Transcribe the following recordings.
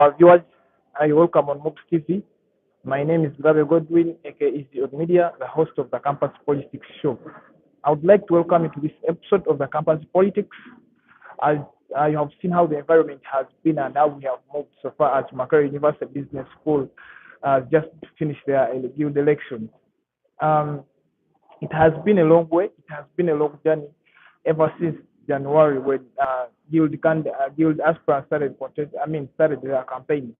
Our viewers, I welcome on MUBS TV. My name is Gabe Godwin, aka the Media, the host of the Campus Politics Show. I would like to welcome you to this episode of the Campus Politics. As you have seen how the environment has been and how we have moved so far as Macquarie University Business School just finished their guild election. It has been a long way. It has been a long journey ever since January when guild aspirants started their campaign.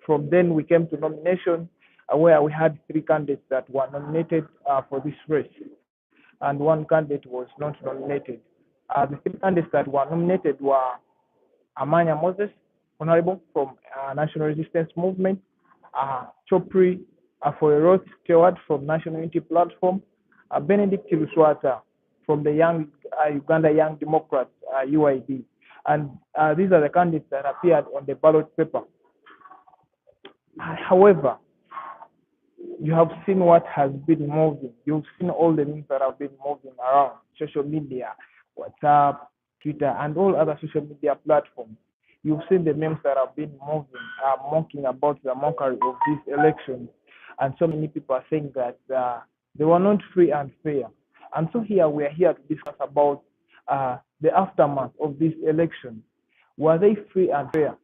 From then we came to nomination, where we had 3 candidates that were nominated for this race, and 1 candidate was not nominated. The 3 candidates that were nominated were Amanya Moses, Honorable from National Resistance Movement, Chopri Afoeroth Stewart from National Unity Platform, Benedict Luswata from the Uganda Young Democrats, UID. And these are the candidates that appeared on the ballot paper. However, you have seen what has been moving. You've seen all the things that have been moving around social media, WhatsApp, Twitter, and all other social media platforms. You've seen the memes that have been moving, mocking about the mockery of these elections. And so many people are saying that they were not free and fair. And so here we are here to discuss about the aftermath of this election. Were they free and fair?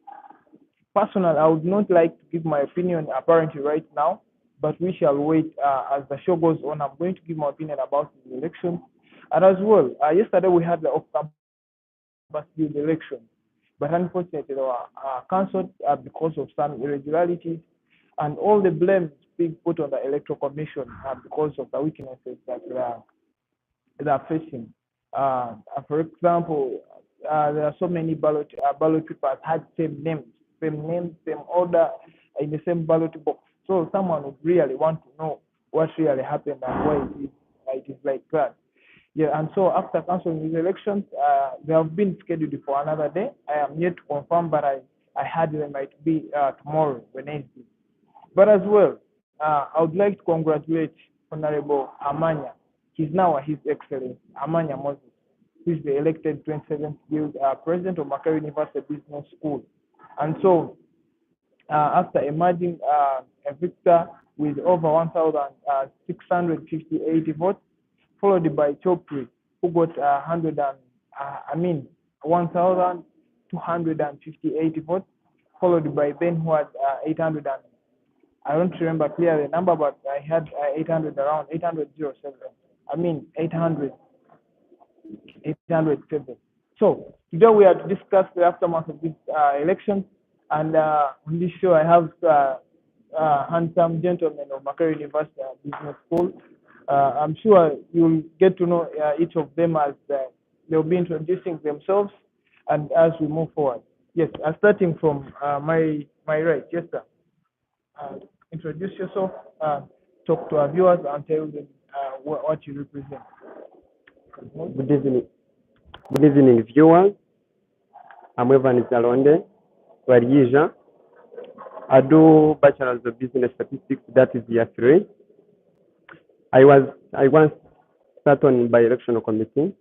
Personally, I would not like to give my opinion apparently right now, but we shall wait as the show goes on. I'm going to give my opinion about the election. And as well, yesterday we had the off-campus guild election, but unfortunately they were cancelled because of some irregularities, and all the blame is being put on the Electoral Commission because of the weaknesses that they are facing. For example, there are so many ballot papers had same names, same order in the same ballot box. So someone would really want to know what really happened and why it is like that. Yeah, and so after cancelling these elections, they have been scheduled for another day. I am yet to confirm, but I heard they might be tomorrow, Wednesday. But as well, I would like to congratulate Honorable Amanya. He's now His Excellency Amanya Moses, who is the elected 27th Guild President of Macquarie University Business School. And so, after emerging a victor with over 1,658 votes, followed by Chopri, who got 1,258 votes, followed by Ben, who had 800 and I don't remember clearly the number, but I had 800 around 807. 807. So today we are to discuss the aftermath of this election, and on this show I have handsome gentlemen of Macquarie University Business School. I'm sure you'll get to know each of them as they'll be introducing themselves, and as we move forward. Yes, starting from my right. Yes, sir. Introduce yourself, talk to our viewers, and tell them what you represent. Good evening, viewers. I'm Evan Zalonde, Wariyija. I do Bachelor's of Business Statistics, that is year 3. I once sat on by-electional committee.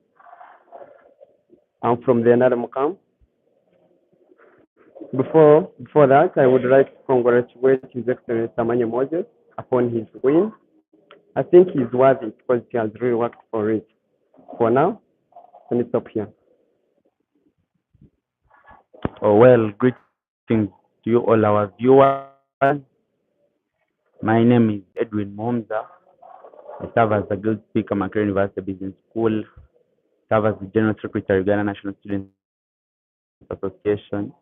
I'm from the NRM camp. Before that, I would like to congratulate His Excellency Amanya Moses upon his win. I think he's worthy because he has really worked for it. For now, let me stop here. Oh, well, greetings to you all our viewers. My name is Edwin Momza. I serve as the Guild Speaker, Macquarie University Business School. Serve as the General Secretary of Ghana National Students Association,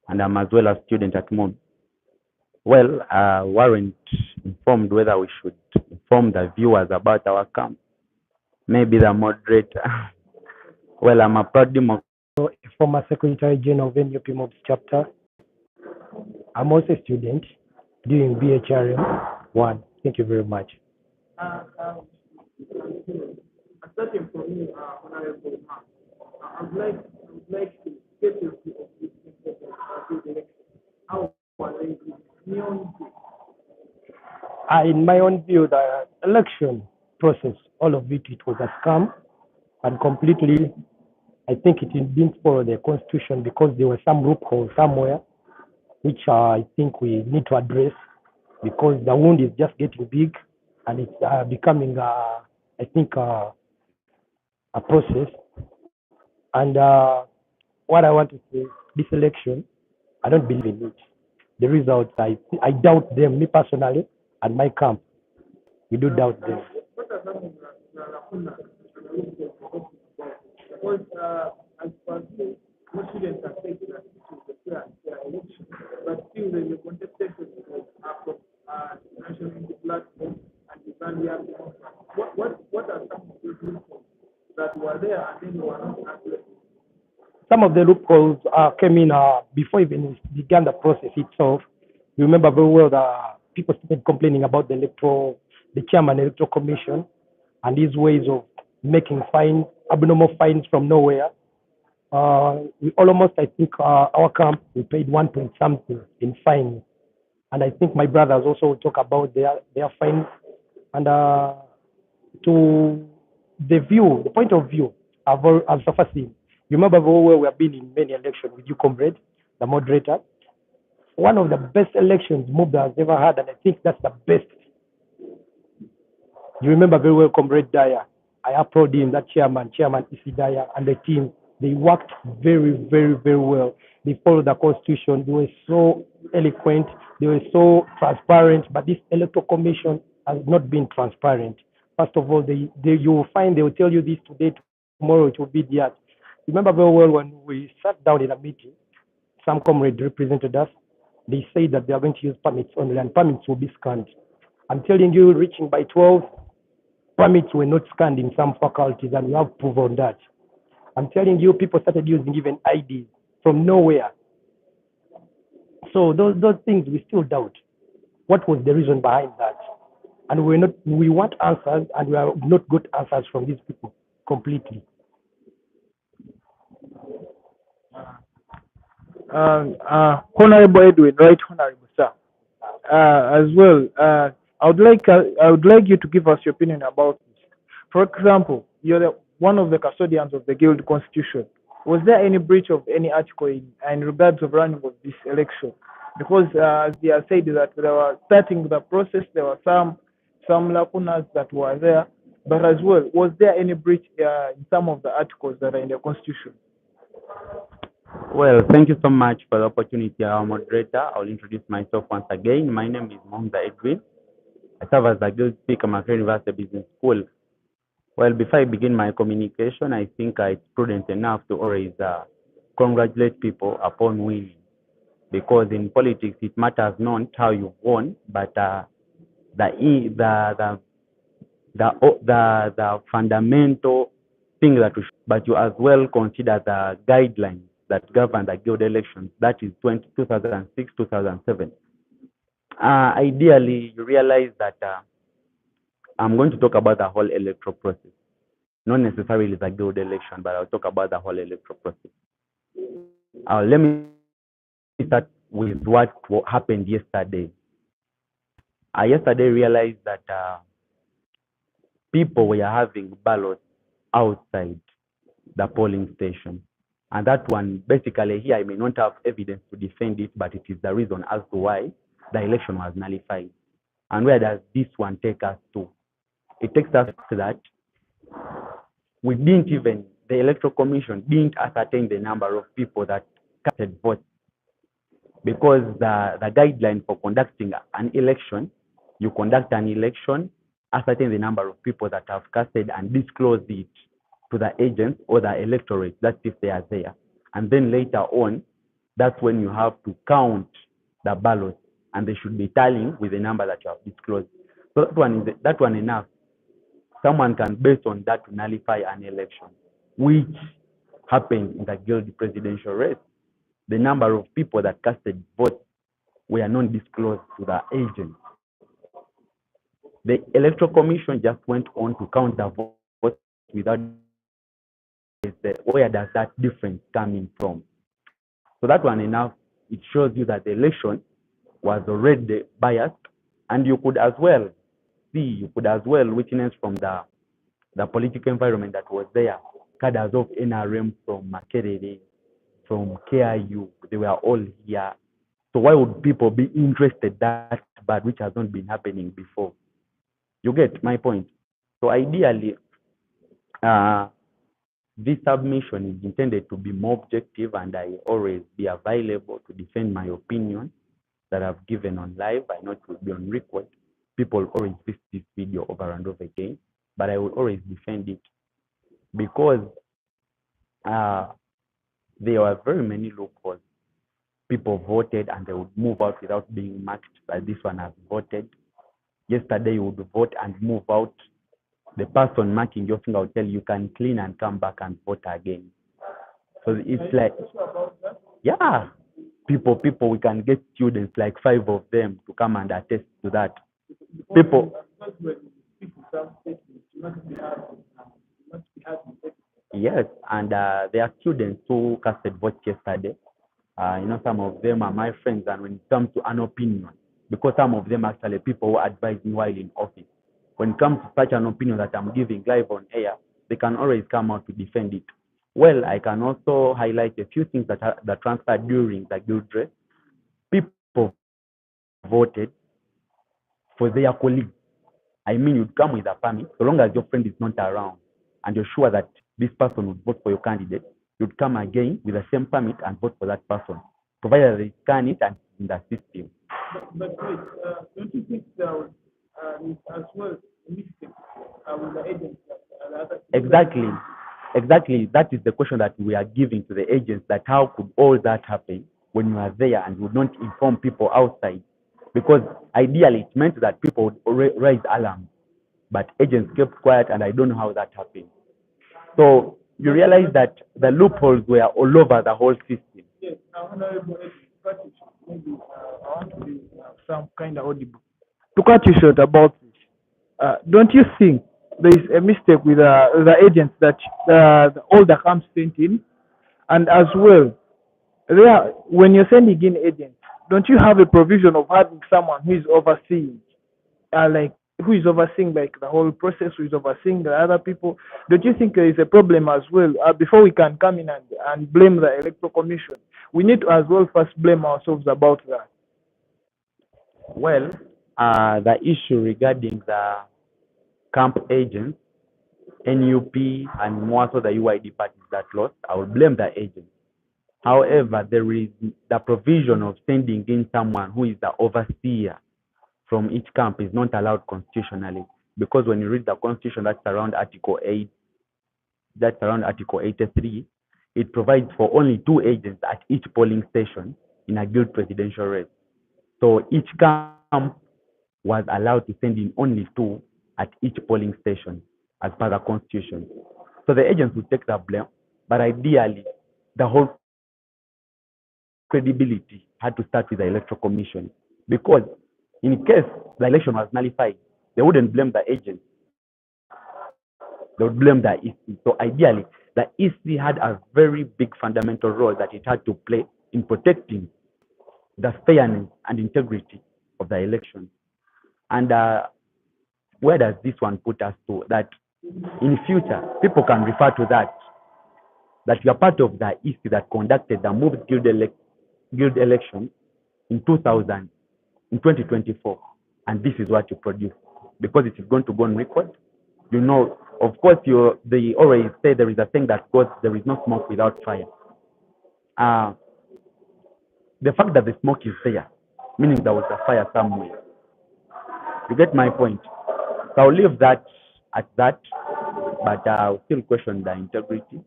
and I'm as well a student at MUBS. Well, weren't informed whether we should inform the viewers about our camp. Maybe the moderator. Well, I'm a proud Democrat. Former Secretary General of NUP MUBS chapter. I'm also a student doing BHRM 1. Thank you very much. Starting from me, Honorable Mark, I would like to get your view of this election. How was it in your own view? In my own view, the election process, all of it was a scam and completely I think it didn't follow the constitution because there were some loopholes somewhere, which I think we need to address because the wound is just getting big and it's becoming, I think, a process. And what I want to say, this election, I don't believe in it. The results, I doubt them, me personally, and my camp. We do doubt them. What are some of the lacunas because as per me, most students are saying that this is a fair and fair election, but still there is a contestation from national media platform and the Zambia. What are some of those loopholes that were there and then were not addressed? Some of the loopholes came in before even we began the process itself. You remember very well that people started complaining about the chairman electoral commission and his ways of making fines, abnormal fines from nowhere. We almost, I think, our camp, we paid 1 point something in fines. And I think my brothers also talk about their fines. And to the point of view, I've suffered seen. You remember very well we have been in many elections with you, comrade, the moderator. One of the best elections MUBS has ever had, and I think that's the best. You remember very well, Comrade Dyer. I applaud him, that chairman Isi Dyer, and the team. They worked very, very, very well. They followed the constitution. They were so eloquent. They were so transparent. But this electoral commission has not been transparent. First of all, you will find they will tell you this today, tomorrow it will be that. Remember very well when we sat down in a meeting, some comrades represented us. They said that they are going to use permits only, and permits will be scanned. I'm telling you, reaching by 12, permits were not scanned in some faculties, and we have proof on that. I'm telling you, people started using even IDs from nowhere. So those things we still doubt. What was the reason behind that? And we want answers, and we have not got answers from these people completely. Honorable Edwin, right, Honorable Sir. As well, I would like you to give us your opinion about this. For example, you're one of the custodians of the Guild Constitution. Was there any breach of any article in regards of running of this election? Because they are said that they were starting the process, there were some lacunas that were there, but as well, was there any breach in some of the articles that are in the Constitution? Well, thank you so much for the opportunity, our moderator. I'll introduce myself once again. My name is MUBS Edwin. I serve as the Guild Speaker, Makerere University Business School. Well, before I begin my communication, I think it's prudent enough to always congratulate people upon winning. Because in politics, it matters not how you won, but the fundamental thing that we should, but you as well consider the guidelines that govern the Guild elections, that is 2006, 2007. Ideally, you realize that I'm going to talk about the whole electoral process. Not necessarily the Guild election, but I'll talk about the whole electoral process. Let me start with what happened yesterday. I yesterday realized that people were having ballots outside the polling station. And that one, basically here, I may not have evidence to defend it, but it is the reason as to why the election was nullified. And where does this one take us to? It takes us to that we didn't even, the Electoral Commission didn't ascertain the number of people that casted votes. Because the guideline for conducting an election, you conduct an election, ascertain the number of people that have casted and disclose it to the agents or the electorate, that's if they are there. And then later on, that's when you have to count the ballots, and they should be tallying with the number that you have disclosed. So that one enough. Someone can, based on that, to nullify an election, which happened in the Guild presidential race. The number of people that casted votes were not disclosed to the agents. The Electoral Commission just went on to count the votes without where does that difference coming from. So that one enough, it shows you that the election was already biased, and you could as well see, you could as well witness from the political environment that was there, cadres of NRM from Makerere, from KIU, they were all here. So why would people be interested that bad, which has not been happening before? You get my point? So ideally, this submission is intended to be more objective, and I always be available to defend my opinion that I've given on live. I know it will be on record. People always visit this video over and over again, but I will always defend it because there were very many loopholes. People voted and they would move out without being marked, but this one has voted. Yesterday you would vote and move out. The person marking your finger will tell you can clean and come back and vote again. So it's like, yeah, people, we can get students, like 5 of them, to come and attest to that. People. Yes, and there are students who casted votes yesterday. Some of them are my friends, and when it comes to an opinion, because some of them actually people who advise me while in office, when it comes to such an opinion that I'm giving live on air, they can always come out to defend it. Well, I can also highlight a few things that transpired during the guild race. People voted for their colleagues. I mean, you'd come with a permit, so long as your friend is not around and you're sure that this person would vote for your candidate, you'd come again with the same permit and vote for that person, provided they scan it and in the system. But wait, don't you think there was as well a mistake with the agents? Exactly. That is the question that we are giving to the agents, that how could all that happen when you are there and would not inform people outside? Because ideally it meant that people would raise alarms, but agents kept quiet, and I don't know how that happened. So you realize that the loopholes were all over the whole system. Yes, Honorable maybe I want to be some kind of audible. To cut you short about this, don't you think there is a mistake with the agents that all the camps sent in, and as well, there when you're sending in agents, don't you have a provision of having someone who is overseeing, who is overseeing like the whole process, who is overseeing the other people? Don't you think there is a problem as well? Before we can come in and blame the electoral commission, we need to as well first blame ourselves about that. Well, the issue regarding the camp agents, NUP, and more so the UID parties that lost, I will blame the agents. However, there is the provision of sending in someone who is the overseer from each camp is not allowed constitutionally, because when you read the constitution, that's around Article 8, that's around Article 83, it provides for only 2 agents at each polling station in a guild presidential race. So each camp was allowed to send in only 2 at each polling station as per the constitution. So the agents would take the blame, but ideally, the whole credibility had to start with the electoral commission, because in case the election was nullified, they wouldn't blame the agents, they would blame the EC. So ideally, the EC had a very big fundamental role that it had to play in protecting the fairness and integrity of the election. And where does this one put us to? That in future, people can refer to that you are part of the EC that conducted the MUBS Guild election in 2024, and this is what you produce, because it is going to go on record. Of course, they always say there is a thing that goes, there is no smoke without fire. The fact that the smoke is there, meaning there was a fire somewhere. You get my point? So I'll leave that at that, but I'll still question the integrity.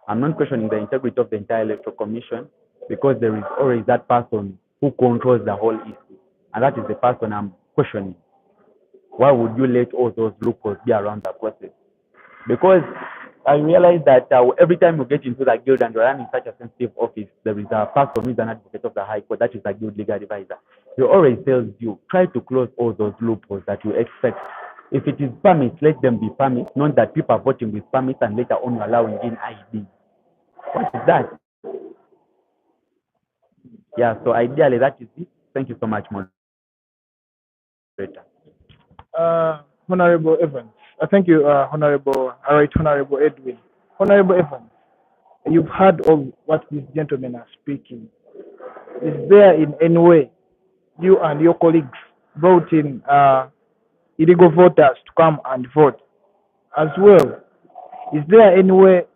I'm not questioning the integrity of the entire electoral commission, because there is always that person who controls the whole issue, and that is the person I'm questioning. Why would you let all those loopholes be around the process? Because I realize that every time you get into the guild and you're running such a sensitive office, there is a person who is an advocate of the High Court, that is the guild legal advisor. He always tells you, try to close all those loopholes that you expect. If it is permits, let them be permits, not that people are voting with permits and later on allowing in ID. What is that? Yeah, so ideally that is it. Thank you so much, moderator. Honorable Evans. Thank you, Honorable Edwin. Honorable Evans, you've heard all what these gentlemen are speaking. Is there in any way you and your colleagues brought in illegal voters to come and vote? As well, is there any way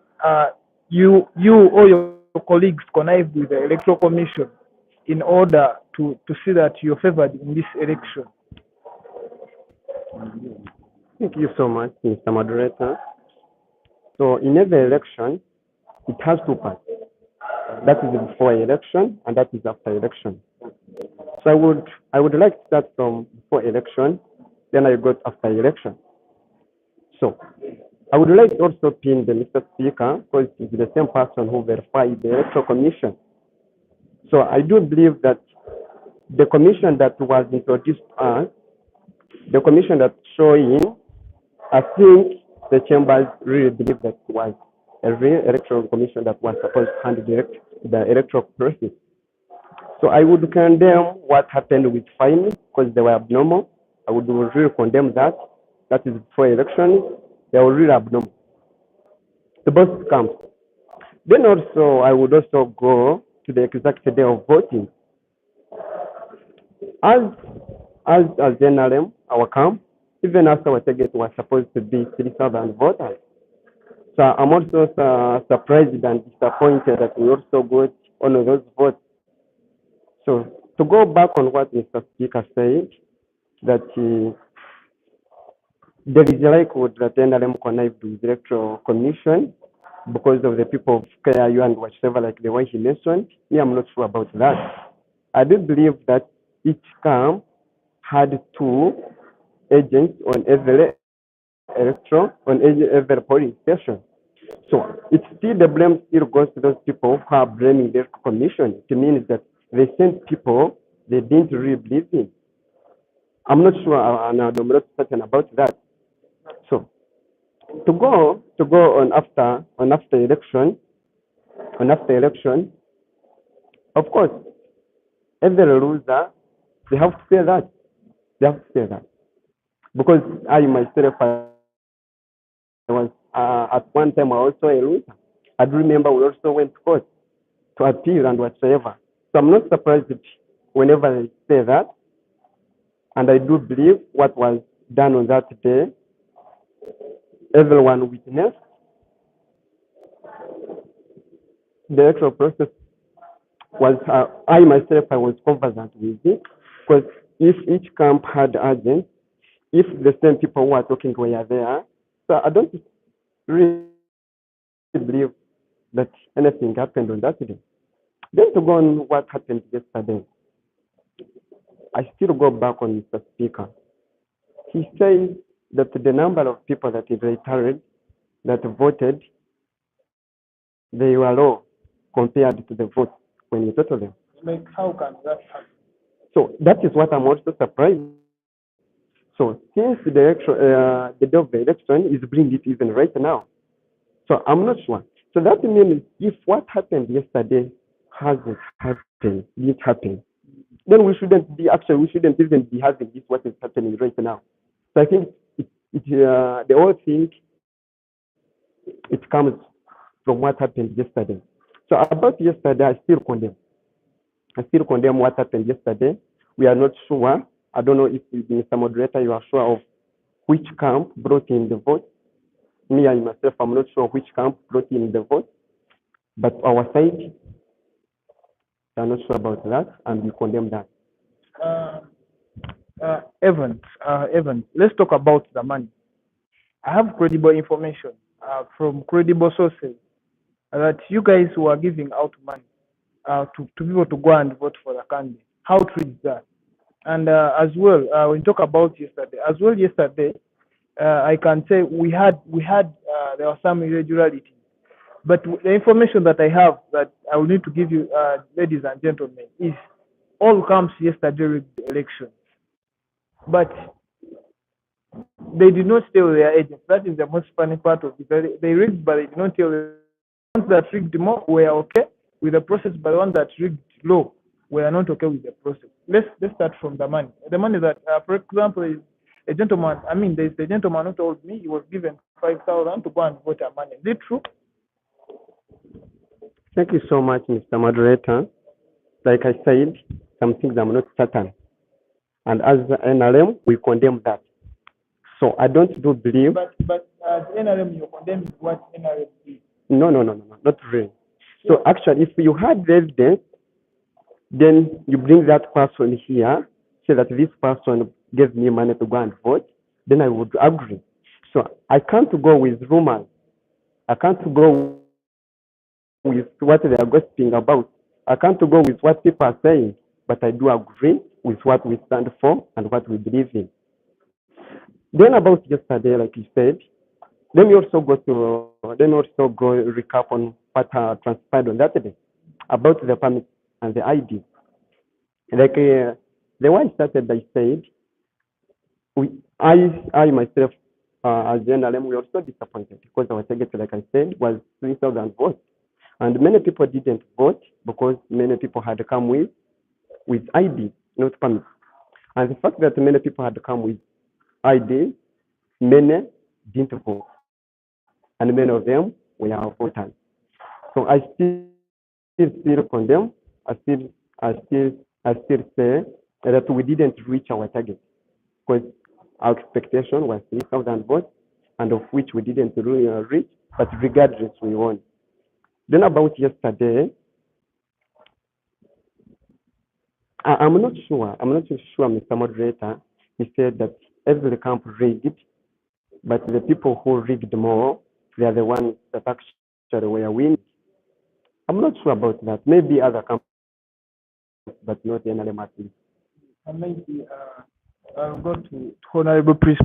you or your colleagues connived with the Electoral Commission in order to see that you're favored in this election? Thank you so much, Mr. Moderator. So in every election, it has two parts. That is before election and that is after election. So I would like to start from before election, then I go to after election. So I would like to also pin the Mr. Speaker because he's the same person who verified the Electoral Commission. So I do believe that the commission that was introduced us, the commission that showing, I think the chambers really believe that it was a real electoral commission that was supposed to handle the electoral process. So I would condemn what happened with fines because they were abnormal. I would really condemn that. That is before election. They were really abnormal. The both camps. Then also, I would also go to the exact day of voting. As NRM, our camp, even after our target was supposed to be 3,000 voters. So I'm also surprised and disappointed that we also got one of those votes. So to go back on what Mr. Speaker said, that there is a likelihood that NRM connived with the Electoral Commission because of the people of KIU and whatever, like the way he mentioned. Me, I'm not sure about that. I do believe that each camp had two agents on every every polling station. So it's still the blame still goes to those people who are blaming the commission. It means that they sent people they didn't really believe in. I'm not sure, and I'm not certain about that. So to go on after election, of course, every loser they have to say that. They have to say that because I myself I was at one time I also a loser. I do remember we also went to court to appeal and whatsoever. So I'm not surprised whenever they say that. And I do believe what was done on that day, everyone witnessed. The electoral process was, I myself, I was conversant with it. Because if each camp had agents, if the same people who are talking were there, so I don't really believe that anything happened on that day. Then to go on what happened yesterday, I still go back on Mr. Speaker. He says that the number of people that he reiterated that voted, they were low compared to the votes when you total them. Like, how can that happen? So that is what I'm also surprised. So since the day of the election is bringing it even right now, so I'm not sure. So that means if what happened yesterday hasn't happened, didn't happen, then we shouldn't even be having this what is happening right now. So I think the whole thing it comes from what happened yesterday. So about yesterday, I still condemn what happened yesterday. We are not sure. I don't know if Mr. Moderator, you are sure of which camp brought in the vote. Me and myself, I'm not sure which camp brought in the vote. But our side, we are not sure about that, and we condemn that. Evans, let's talk about the money. I have credible information from credible sources that you guys were giving out money to people to go and vote for the candidate. How true is that? And as well, when you talk about yesterday, I can say we had there were some irregularities. But the information that I have that I will need to give you, ladies and gentlemen, is all comes yesterday rigged the elections. But they did not tell their agents. That is the most funny part of it. They rigged, but they did not tell the ones that rigged more were okay with the process, but the ones that rigged low were not okay with the process. Let's start from the money. The money that, for example, is a gentleman. I mean, there's a gentleman who told me he was given 5,000 to go and vote a money. Is it true? Thank you so much, Mr. Moderator. Like I said, some things I'm not certain. And as the NRM, we condemn that. So I don't do believe. But NRM, you condemn what NRM did. No, not really. So actually, if you had the evidence, then you bring that person here, say that this person gave me money to go and vote, then I would agree. So I can't go with rumors. I can't go with what they are gossiping about. I can't go with what people are saying, but I do agree with what we stand for and what we believe in. Then about yesterday, like you said, let me also go recap on what transpired on that day about the permit and the ID. Like the one started, I said, I myself, as the NLM, we were so disappointed because our target, like I said, was 3,000 votes. And many people didn't vote because many people had come with ID, not permit. And the fact that many people had come with ID, many didn't vote. And many of them were our voters. So I still condemn, I still say that we didn't reach our target because our expectation was 3,000 votes, and of which we didn't really reach, but regardless, we won. Then about yesterday, I'm not sure, Mr. Moderator, he said that every camp rigged, but the people who rigged more, they are the ones that actually were winning. I'm not sure about that. Maybe other camps, but not the NLM at least. Maybe I'll go to Honorable Priest.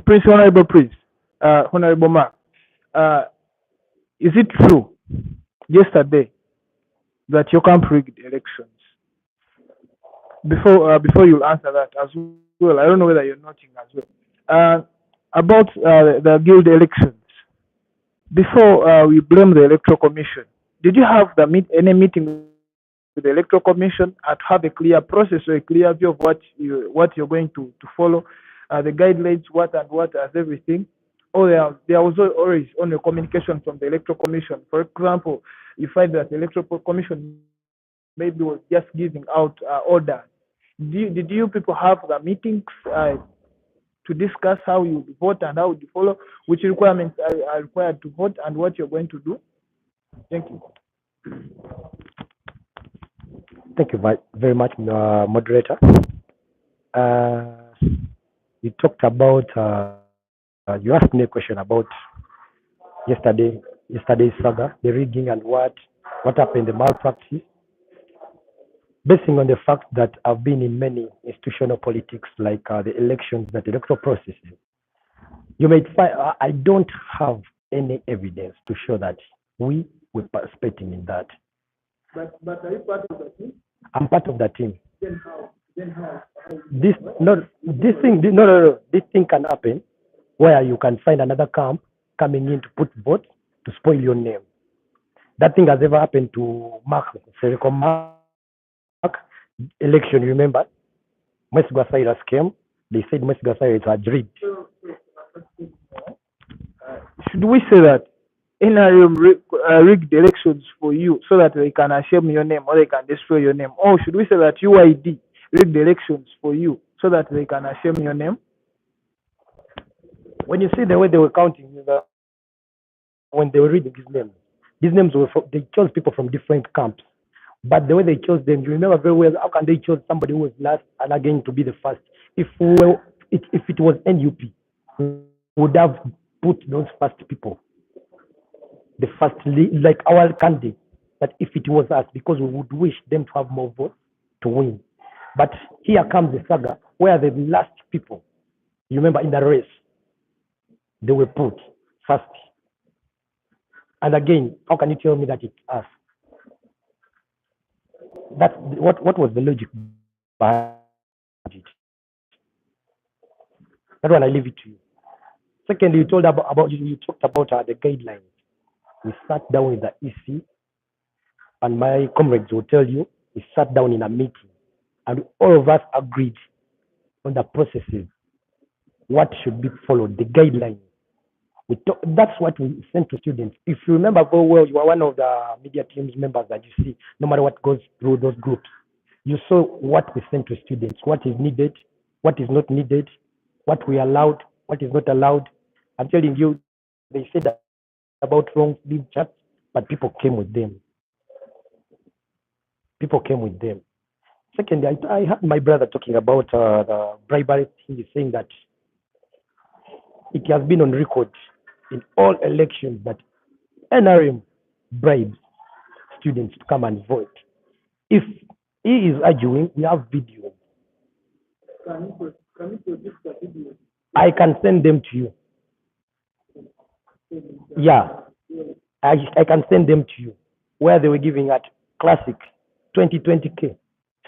Honorable Mark. Is it true yesterday that your camp rigged elections? Before you answer that as well, I don't know whether you're noting as well. About the guild elections, before we blame the Electoral Commission, did you have any meeting with the Electoral Commission and have a clear process or a clear view of what you're going to follow, the guidelines, what as everything? Or there was always only communication from the Electoral Commission. For example, you find that the Electoral Commission maybe was just giving out orders. Did you people have the meetings to discuss how you vote and how you follow, which requirements are required to vote and what you're going to do? Thank you. Thank you very much, moderator. You talked about, you asked me a question about yesterday's saga, the rigging and what happened, the malpractice. Basing on the fact that I've been in many institutional politics, like the elections, the electoral processes, you may find I don't have any evidence to show that we were participating in that. But are you part of the team? I'm part of the team. Then how? This thing can happen where you can find another camp coming in to put votes to spoil your name. That thing has ever happened to Mark election, remember? Mwesiga Cyrus came, they said Mwesiga Cyrus had rigged. Should we say that NRM rigged elections for you so that they can shame your name or they can destroy your name? Or should we say that UID rigged elections for you so that they can shame your name? When you see the way they were counting, when they were reading these names were they chose people from different camps. But the way they chose them, you remember very well, how can they choose somebody who was last and again to be the first? If it was NUP, we would have put those first people, the first, like our candidate. But if it was us, because we would wish them to have more votes to win. But here comes the saga where the last people, you remember in the race, they were put first. And again, how can you tell me that it's us? That's what was the logic behind it? That one I leave it to you. Secondly, you talked about the guidelines. We sat down with the EC, and my comrades will tell you we sat down in a meeting, and all of us agreed on the processes, what should be followed, the guidelines. That's what we send to students. If you remember very well, you are one of the media team's members that you see, no matter what goes through those groups. You saw what we send to students, what is needed, what is not needed, what we allowed, what is not allowed. I'm telling you, they said about wrong being chats, but people came with them. People came with them. Secondly, I heard my brother talking about the bribery thing. He's saying that it has been on record in all elections that NRM bribes students to come and vote. If he is arguing, we have videos. I can send them to you. Yeah, I can send them to you, where they were giving at classic 20K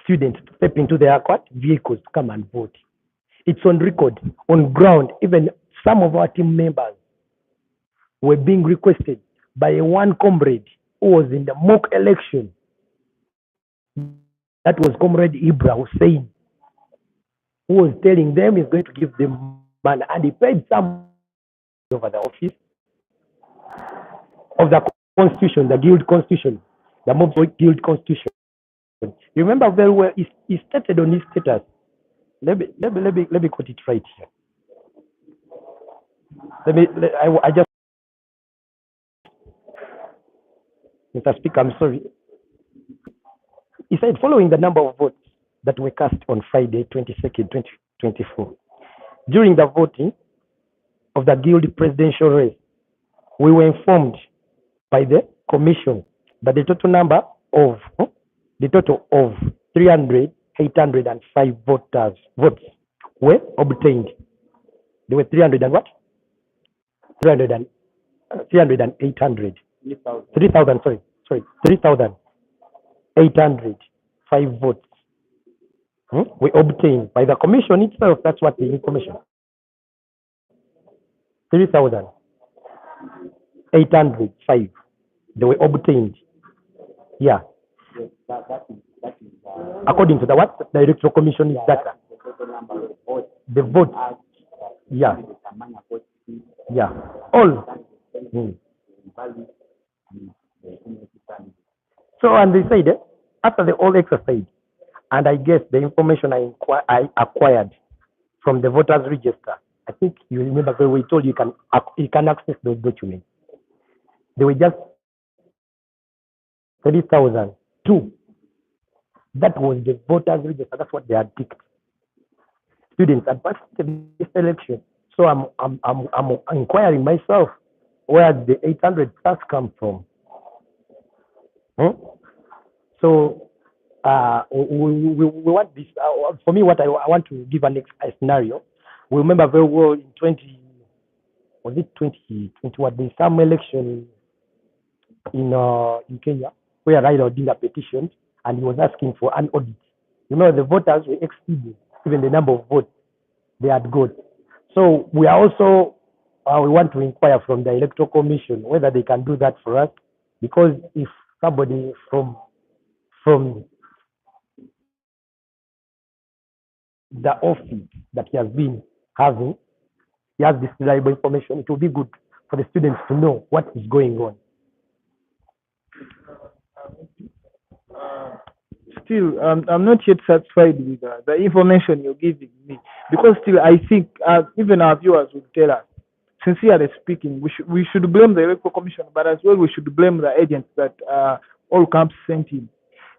students to step into their vehicles to come and vote. It's on record, on ground. Even some of our team members were being requested by one comrade who was in the mock election. That was Comrade Ibra Hussein, who was telling them he's going to give them money, and he paid some over the office of the constitution, the guild constitution, the MUBS Guild constitution. You remember very well, he stated on his status. Let me quote it right here. I just, Mr. Speaker, I'm sorry. He said, following the number of votes that were cast on Friday, 22nd, 2024, during the voting of the Guild presidential race, we were informed by the commission that the total of 805 votes were obtained. There were 300 and what? 3,800. 3,805 votes were obtained by the commission itself. That's what the information. 3,805 they were obtained. Yeah. According to the what? The electoral commission is data. The vote. Yeah. Yeah. All. So, and they said, after the whole exercise, and I guess the information I acquired from the voters register, I think you remember when we told you can access those documents. They were just 30,002. That was the voters register. That's what they had picked. Students had participated in this election. So I'm inquiring myself where the 800 plus come from. So we want this. For me, what I want to give a scenario. We remember very well in 2021, there's some election in Kenya where Raila Odinga petitioned and he was asking for an audit. You know, the voters were exceeding even the number of votes they had got. So we are also we want to inquire from the Electoral Commission whether they can do that for us, because if somebody from the office that he has been having, he has this reliable information, it will be good for the students to know what is going on. Still, I'm not yet satisfied with the information you're giving me, because still I think even our viewers will tell us, sincerely speaking, we should blame the Electoral Commission, but as well we should blame the agents that all camps sent in.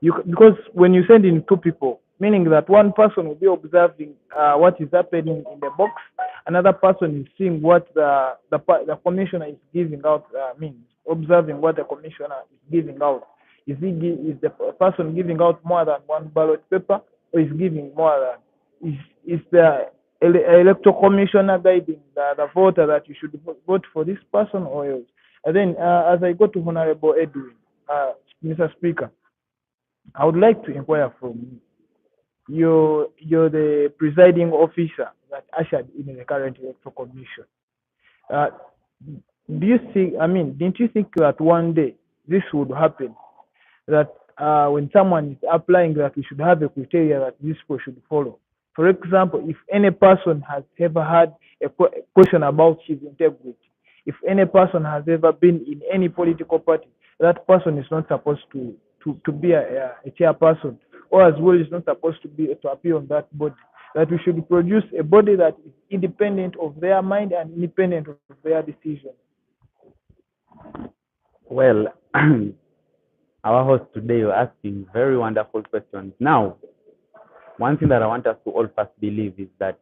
Because when you send in two people, meaning that one person will be observing what is happening in the box, another person is seeing what the commissioner is giving out, means observing what the commissioner is giving out. Is the person giving out more than one ballot paper, or is giving more than? Is the electoral commissioner guiding the voter that you should vote for this person or else? And then as I go to Honorable Edwin, Mr. Speaker, I would like to inquire from you. You're the presiding officer that ushered in the current electoral commission. Do you think, didn't you think that one day this would happen? That when someone is applying, that we should have a criteria that this people should follow. For example, if any person has ever had a question about his integrity, If any person has ever been in any political party, that person is not supposed to be a chairperson, or as well is not supposed to appear on that body. That we should produce a body that is independent of their mind and independent of their decisions. Well, our host today, you're asking very wonderful questions. Now, one thing that I want us to all first believe is that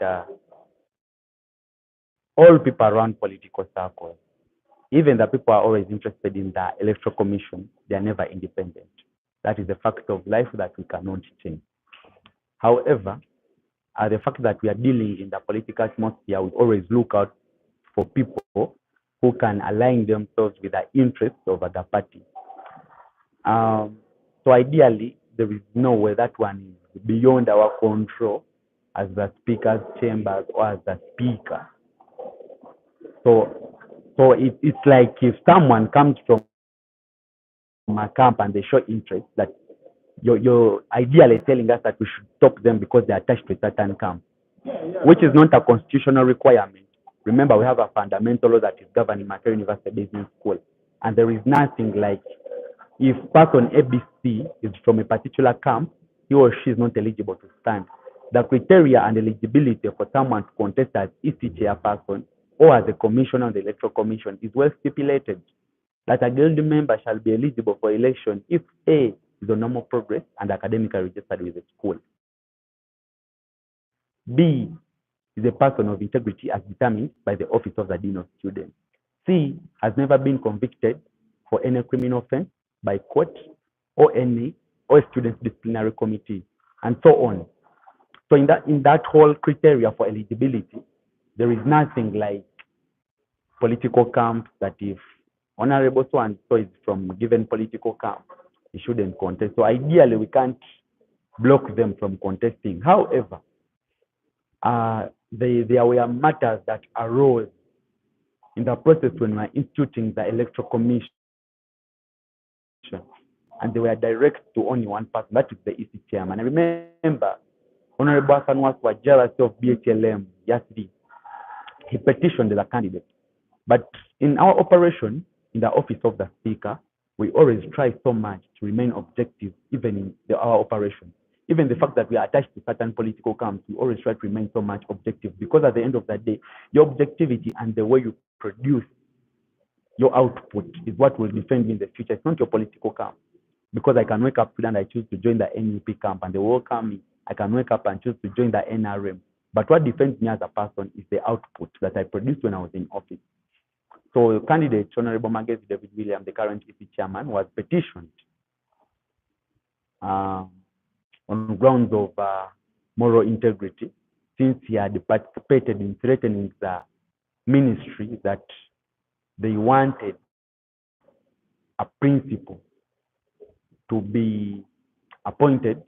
all people around political circles, even the people who are always interested in the electoral commission, they are never independent. That is a fact of life that we cannot change. However, the fact that we are dealing in the political atmosphere, we always look out for people who can align themselves with the interests of the party. So ideally, there is no way that one is beyond our control as the speaker's chambers or as the speaker. So it's like if someone comes from a camp and they show interest, that you're ideally telling us that we should stop them because they are attached to a certain camp, which is not a constitutional requirement. Remember, we have a fundamental law that is governing Makerere University Business School, and there is nothing like if person ABC is from a particular camp, he or she is not eligible to stand. The criteria and eligibility for someone to contest as EC chairperson or as a commissioner of the Electoral Commission is well stipulated, that a guild member shall be eligible for election if A is on normal progress and academically registered with the school. B is a person of integrity as determined by the office of the Dean of Students. C has never been convicted for any criminal offense by court or a student disciplinary committee, and so on. So in that whole criteria for eligibility, there is nothing like political camp that if honorable so and so is from given political camp, he shouldn't contest. So ideally, we can't block them from contesting. However, there were matters that arose in the process when we were instituting the Electoral Commission, and they were direct to only one person, that is the EC chairman. I remember Honorable Hassan was jealous of BHLM yesterday. He petitioned the candidate. But in our operation, in the office of the speaker, we always try so much to remain objective, even in our operation. Even the fact that we are attached to certain political camps, we always try to remain so much objective, because at the end of the day, your objectivity and the way you produce your output is what will defend you in the future. It's not your political camp. Because I can wake up today and I choose to join the NUP camp and they welcome me. I can wake up and choose to join the NRM. But what defends me as a person is the output that I produced when I was in office. So candidate Honorable Magezi David William, the current EC chairman, was petitioned on grounds of moral integrity, since he had participated in threatening the ministry that they wanted a principal to be appointed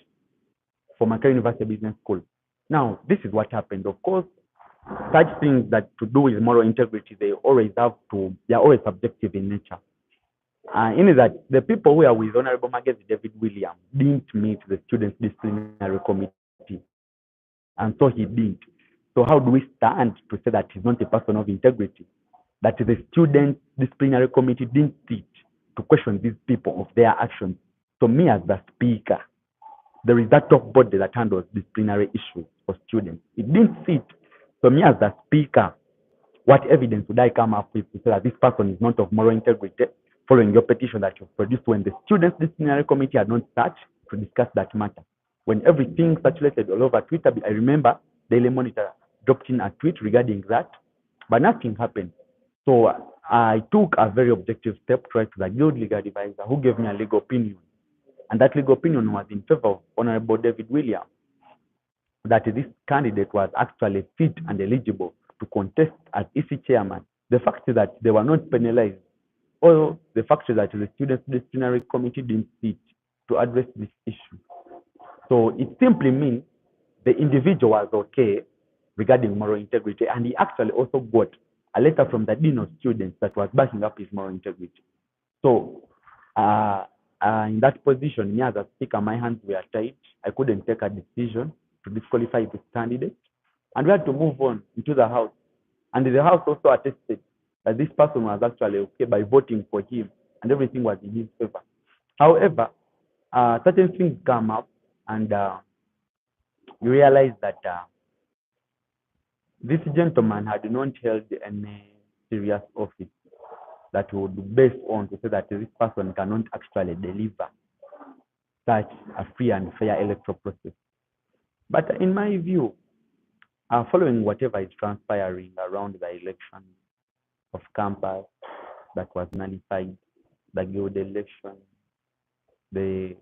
for Makerere University Business School. Now, this is what happened. Of course, such things that to do with moral integrity, they are always subjective in nature. In that, the people who are with Honorable Magezi David William didn't meet the Students Disciplinary Committee, and so he didn't. So how do we stand to say that he's not a person of integrity? That the Students Disciplinary Committee didn't sit to question these people of their actions. So me as the speaker, there is that top body that handles disciplinary issues for students. It didn't sit. So me as the speaker, what evidence would I come up with to say that this person is not of moral integrity, following your petition that you produced when the Students Disciplinary Committee had not sat to discuss that matter? When everything circulated all over Twitter, I remember Daily Monitor dropped in a tweet regarding that, but nothing happened. So I took a very objective step to write to the Guild legal advisor, who gave me a legal opinion. And that legal opinion was in favor of Honorable David William, that this candidate was actually fit and eligible to contest as EC chairman. The fact is that they were not penalized, or the fact is that the Students Disciplinary Committee didn't sit to address this issue. So it simply means the individual was okay regarding moral integrity, and he actually also got a letter from the Dean of Students that was backing up his moral integrity. So in that position, me as a speaker, my hands were tied. I couldn't take a decision to disqualify this candidate, and we had to move on into the House. And the House also attested that this person was actually okay by voting for him and everything was in his favor. However, certain things come up and you realize that this gentleman had not held any serious office that would be based on to say that this person cannot actually deliver such a free and fair electoral process. But in my view, following whatever is transpiring around the election of campus that was nullified, the guild election, a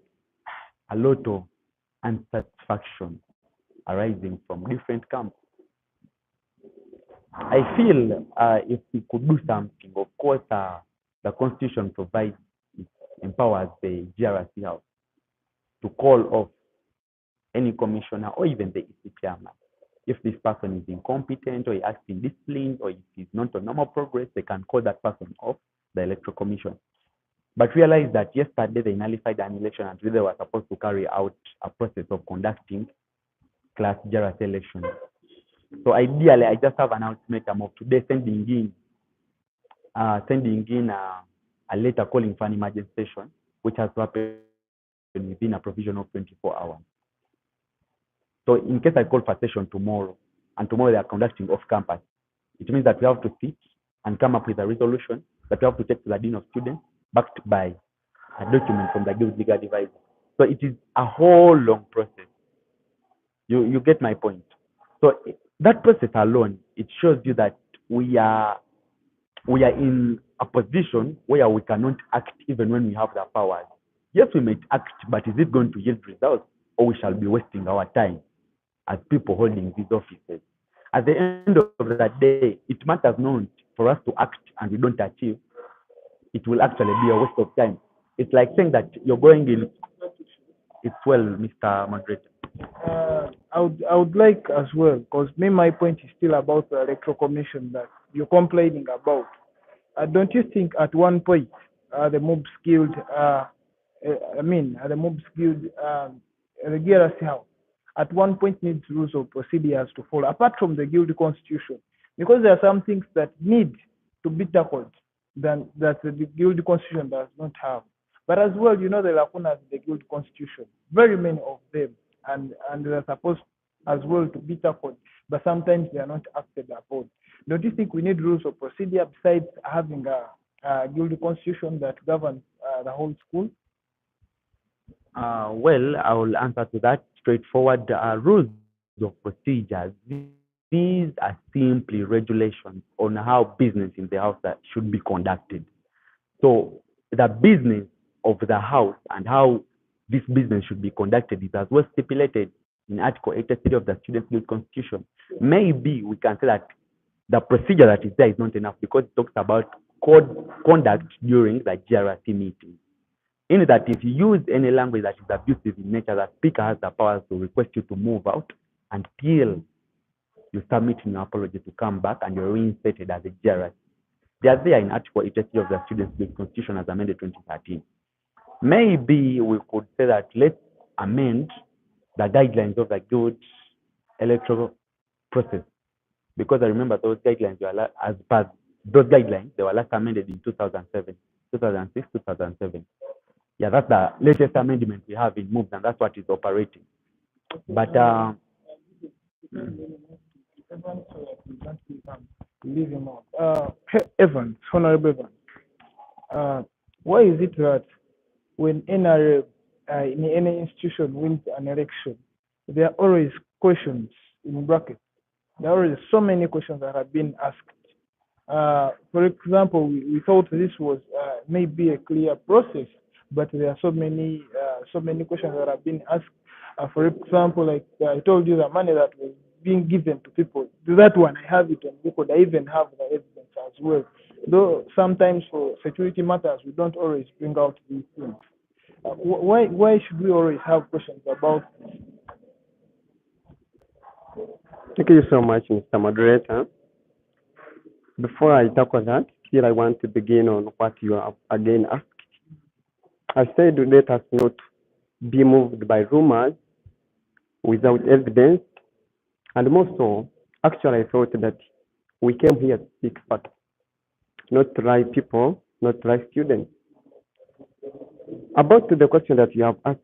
lot of unsatisfaction arising from different camps. I feel if we could do something, of course, the Constitution provides, empowers the GRC House to call off any commissioner or even the EC chairman. If this person is incompetent or he acts indisciplined or if he's not on normal progress, they can call that person off the electoral commission. But realize that yesterday they nullified an election and today they were supposed to carry out a process of conducting class GRC elections. So ideally, I just have an ultimatum of today sending in a letter calling for an emergency session, which has to happen within a provision of 24 hours. So in case I call for session tomorrow, and tomorrow they are conducting off campus, it means that we have to sit and come up with a resolution that we have to take to the Dean of Students, backed by a document from the Guild legal advisor. So it is a whole long process. You get my point. So that process alone, it shows you that we are in a position where we cannot act even when we have the powers. Yes, we might act, but is it going to yield results, or we shall be wasting our time as people holding these offices? At the end of the day, it matters not for us to act and we don't achieve. It will actually be a waste of time. It's like saying that you're going in. It's well, Mr. Moderator. I would like as well, because my point is still about the electoral commission that you're complaining about. Don't you think at one point the MUBS Guild, the MUBS Guild, the GRC House, at one point needs rules of procedures to follow, apart from the Guild constitution, because there are some things that need to be tackled that the Guild constitution does not have. But as well, the lacunas in the Guild constitution, very many of them, and they're supposed as well to be tackled, but sometimes they are not acted upon. Don't you think we need rules of procedure besides having a Guild constitution that governs the whole school? Well, I will answer to that straightforward. Rules of procedures, these are simply regulations on how business in the house that should be conducted. So the business of the house and how this business should be conducted is as well stipulated in Article 83 of the Students' Guild Constitution. Maybe we can say that the procedure that is there is not enough because it talks about conduct during the GRC meeting. In that, if you use any language that is abusive in nature, the speaker has the power to request you to move out until you submit an apology to come back and you're reinstated as a GRC. They are there in Article 83 of the Students' Guild Constitution as amended 2013. Maybe we could say that let's amend the guidelines of the Guild electoral process, because I remember those guidelines were as per those guidelines they were last amended in 2006, 2007. Yeah, that's the latest amendment we have in MUBS, and that's what is operating. But Evans, Honorable Evans, why is it that when NRA in any institution wins an election, there are always questions in brackets? There are always so many questions that have been asked. For example, we thought this was maybe a clear process, but there are so many questions that have been asked. For example, like I told you, the money that was being given to people, that one I have it on record. I even have the evidence as well. Though sometimes for security matters, we don't always bring out these things. Why should we always have questions about this? Thank you so much, Mr. Moderator. Before I tackle that, here I want to begin on what you have again asked. I said let us not be moved by rumors without evidence, and more so, actually I thought that we came here to speak facts. not try people, not try students. About the question that you have asked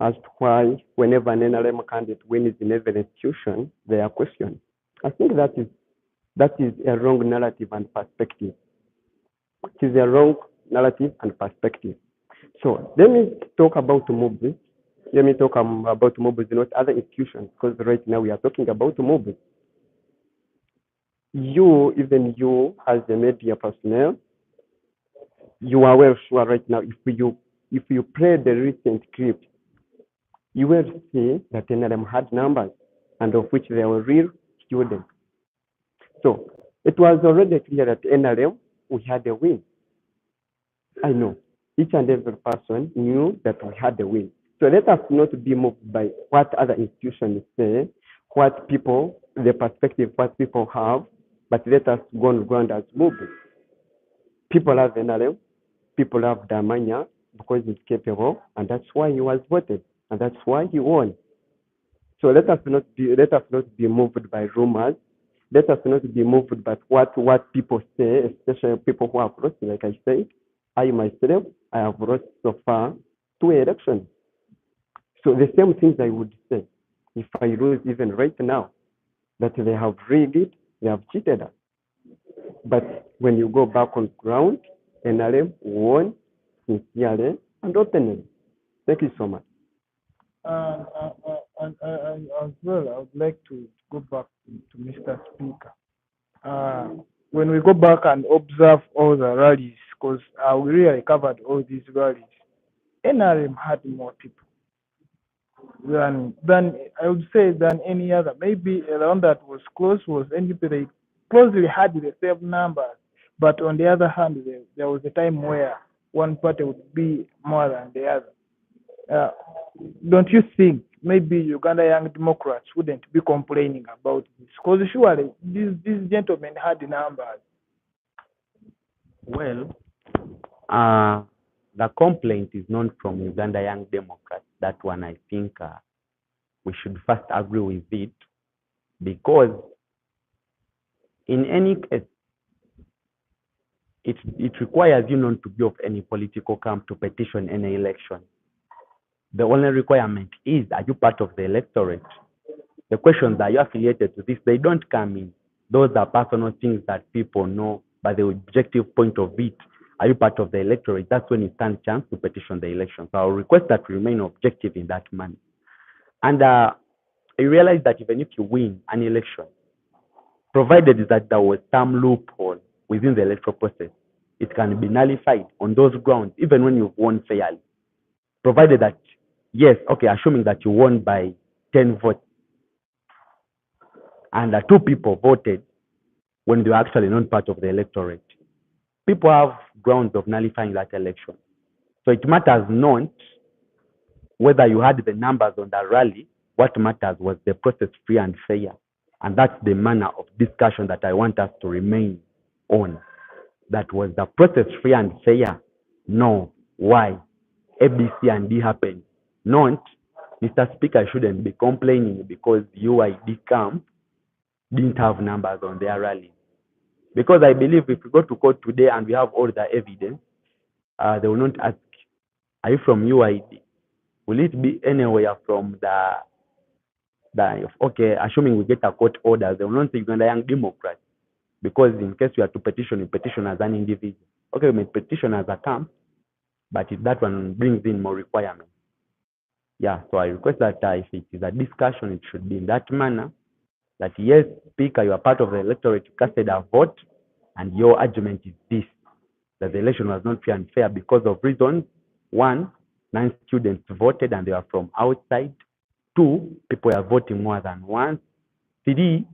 as to why whenever an NRM candidate wins in every institution, they are questioned. I think that is a wrong narrative and perspective. It is a wrong narrative and perspective. So let me talk about MUBS. Let me talk about MUBS, not other institutions, because right now we are talking about MUBS. Even you as a media personnel, you are well sure right now, if you play the recent clip, you will see that NRM had numbers, and of which they were real students. So it was already clear that NRM, we had a win. I know each and every person knew that we had a win. So let us not be moved by what other institutions say, what people, the perspective, what people have, but let us go on ground as MUBS. People have NRM, people have Damanya because he's capable, and that's why he was voted, and that's why he won. So let us not be moved by rumors. Let us not be moved by what people say, especially people who have lost. Like I said, I myself, I have lost so far 2 elections. So the same things I would say if I lose even right now, that they have rigged, they have cheated us. But when you go back on ground, NRM won sincerely and openly. Thank you so much. And as well, I would like to go back to Mr. Speaker. When we go back and observe all the rallies, because we really covered all these rallies, NRM had more people than I would say than any other. Maybe around that was close was NDP. They closely had the same numbers, but on the other hand, there was a time where one party would be more than the other. Don't you think maybe Uganda Young Democrats wouldn't be complaining about this? Because surely these gentlemen had the numbers. Well, the complaint is not from Uganda Young Democrats. That one, I think we should first agree with it, because in any case, it requires you not to be of any political camp to petition any election. The only requirement is, are you part of the electorate? The questions, are you affiliated to this? They don't come in. Those are personal things that people know, but the objective point of it, are you part of the electorate? That's when you stand a chance to petition the election. So I'll request that we remain objective in that manner. And I realize that even if you win an election, provided that there was some loophole within the electoral process, it can be nullified on those grounds, even when you've won fairly. Provided that, yes, okay, assuming that you won by 10 votes, and 2 people voted when they were actually not part of the electorate, people have grounds of nullifying that election. So it matters not whether you had the numbers on the rally. What matters was the process free and fair. And that's the manner of discussion that I want us to remain on. That was the process free and fair? No. Why? ABC and D happened. Not, Mr. Speaker shouldn't be complaining because UID camp didn't have numbers on their rally. Because I believe if we go to court today and we have all the evidence, they will not ask, are you from UID? Will it be anywhere from okay, assuming we get a court order, they will not say Uganda Young Democrats. Because in case we are to petition, we petition as an individual. Okay, we may petition as a camp, but if that one brings in more requirements. Yeah, so I request that if it is a discussion, it should be in that manner. That yes, Speaker, you are part of the electorate, you casted a vote, and your argument is this, that the election was not fair and fair because of reasons. 1, 9 students voted and they are from outside. 2, people are voting more than once. 3,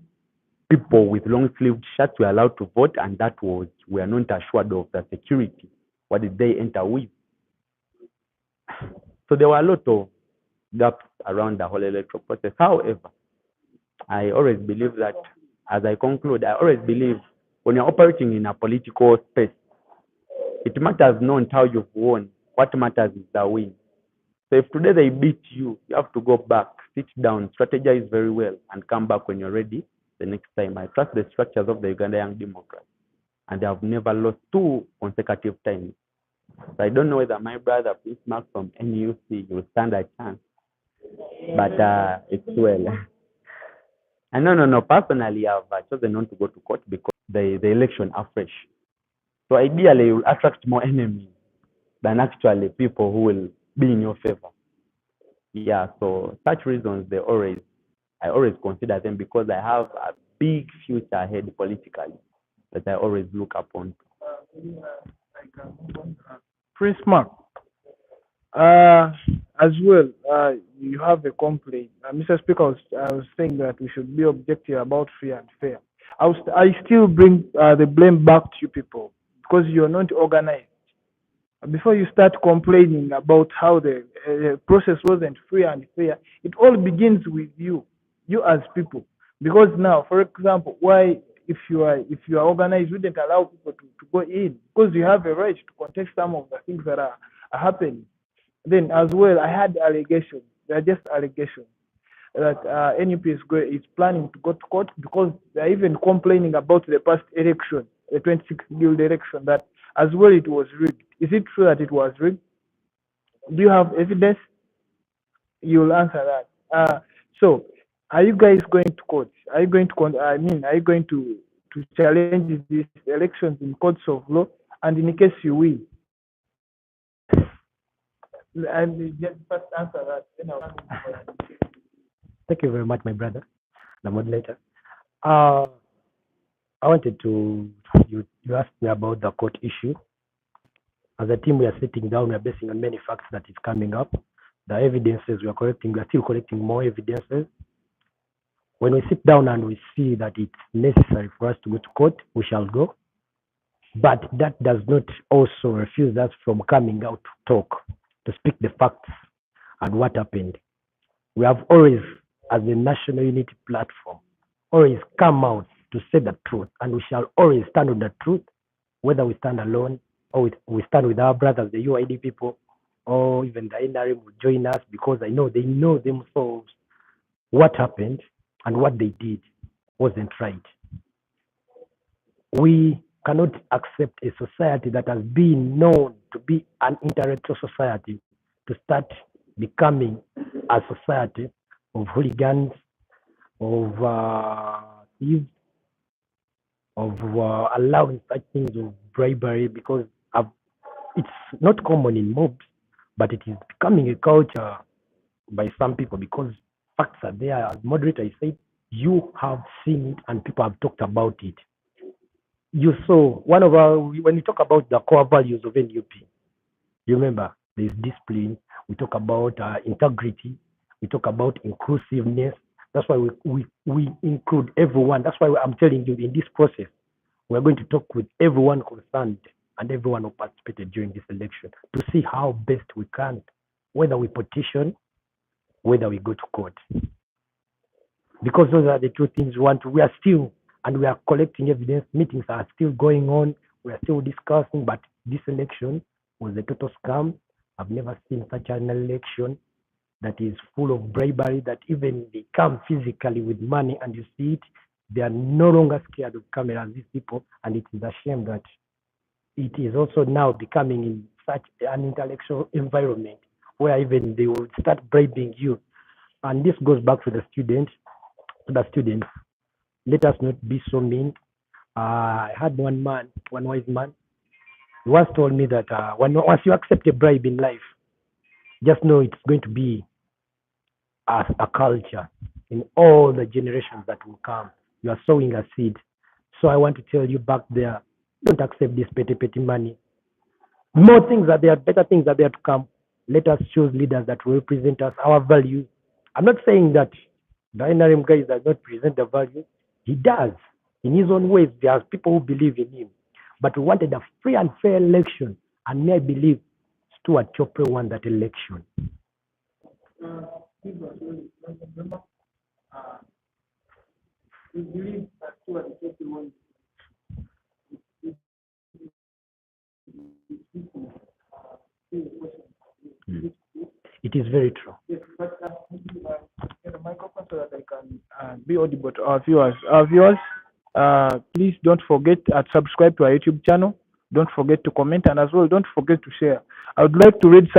people with long-sleeved shirts were allowed to vote, and that was, we are not assured of the security. What did they enter with? So there were a lot of gaps around the whole electoral process. However, I always believe that, as I conclude, I always believe when you're operating in a political space, it matters not how you've won. What matters is the win. So if today they beat you, you have to go back, sit down, strategize very well, and come back when you're ready the next time. I trust the structures of the Uganda Young Democrats. and they have never lost 2 consecutive times. So I don't know whether my brother Prince Mark from NUC will stand a chance, but it's well. And no. Personally, I've chosen not to go to court because the election are fresh. So ideally, you will attract more enemies than actually people who will be in your favor. Yeah, so such reasons, I always consider them because I have a big future ahead politically that I always look upon. Prince Mark, as well, you have a complaint. Mr. Speaker, I was saying that we should be objective about free and fair. I still bring the blame back to you people because you're not organized. Before you start complaining about how the process wasn't free and fair, it all begins with you as people. Because now, for example, why if you are organized, we didn't allow people to go in because you have a right to contest some of the things that are happening. Then as well, I had allegations. They are just allegations that NUP is planning to go to court because they're even complaining about the past election, the 26th Guild election, that as well it was rigged. Is it true that it was rigged? Do you have evidence? You'll answer that. So, are you guys going to court? Are you going to? Are you going to challenge these elections in courts of law? And in case you win, and just first answer that. Thank you very much, my brother, the moderator. I wanted to, you asked me about the court issue. As a team, we are sitting down, we are basing on many facts that is coming up. The evidences we are still collecting more evidences. When we sit down and we see that it's necessary for us to go to court, we shall go. But that does not also refuse us from coming out to talk, to speak the facts and what happened. We have always, as a national unity platform, always come out to say the truth, and we shall always stand on the truth, whether we stand alone or we stand with our brothers, the UID people, or even the NRM will join us, because I know they know themselves what happened and what they did wasn't right. We cannot accept a society that has been known to be an intellectual society to start becoming a society of hooligans, of thieves, of allowing such things of bribery, because it's not common in MUBS, but it is becoming a culture by some people because facts are there. As moderator said, you have seen it and people have talked about it. You saw when we talk about the core values of NUP, you remember there's discipline, we talk about integrity, we talk about inclusiveness. That's why we include everyone. That's why I'm telling you, in this process, we're going to talk with everyone concerned and everyone who participated during this election to see how best we can, whether we petition, whether we go to court. Because those are the two things we want. We are still, and we are collecting evidence. Meetings are still going on. We are still discussing, but this election was a total scam. I've never seen such an election that is full of bribery, that even they come physically with money and you see it, they are no longer scared of cameras, these people, and it is a shame that it is also now becoming in such an intellectual environment where even they will start bribing you. And this goes back to the students. Let us not be so mean. I had one wise man, he once told me that once you accept a bribe in life, just know it's going to be a culture in all the generations that will come. You are sowing a seed. So I want to tell you back there, don't accept this petty money. More things are there, better things are there to come. Let us choose leaders that will represent us, our values. I'm not saying that the NRM guy does not present the values. He does. In his own ways, there are people who believe in him. But we wanted a free and fair election. And may I believe Stuart Chopre won that election. It is very true. Yes, but get a microphone so that I can be audible to our viewers. Our viewers, Please don't forget to subscribe to our YouTube channel. Don't forget to comment, and as well, don't forget to share. I would like to read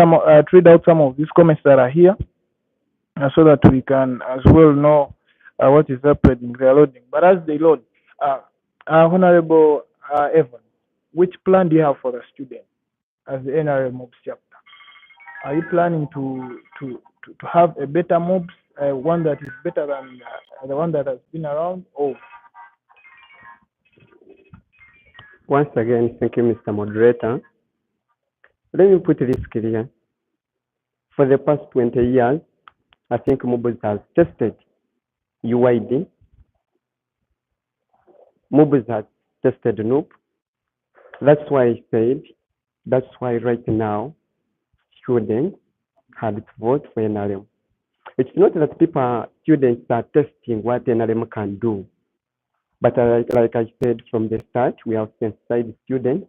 out some of these comments that are here, so that we can as well know what is happening. They are loading. But as they load, Honorable Evan, which plan do you have for the student as the NRM MUBS chapter? Are you planning to have a better MUBS, one that is better than the one that has been around? Or Once again, thank you, Mr. Moderator. Let me put this clear. For the past 20 years, I think MUBS has tested UID. MUBS has tested NOOP. That's why I said, that's why right now, students had to vote for NRM. It's not that students are testing what NRM can do. But like I said from the start, we have sensitized students,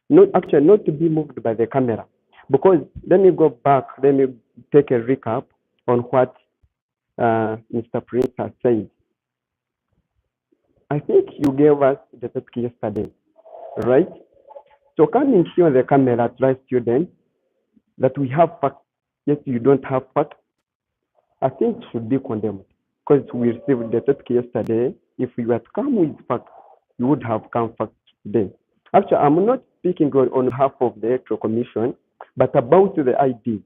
not to be moved by the camera. Because let me go back, let me take a recap on what Mr. Prince has said. I think you gave us the topic yesterday, right? So coming here on the camera to write students that we have facts, yes, you don't have facts, I think it should be condemned. Because we received the topic yesterday. If you had come with facts, you would have come facts today. Actually, I'm not speaking on behalf of the Electoral Commission, but about the ID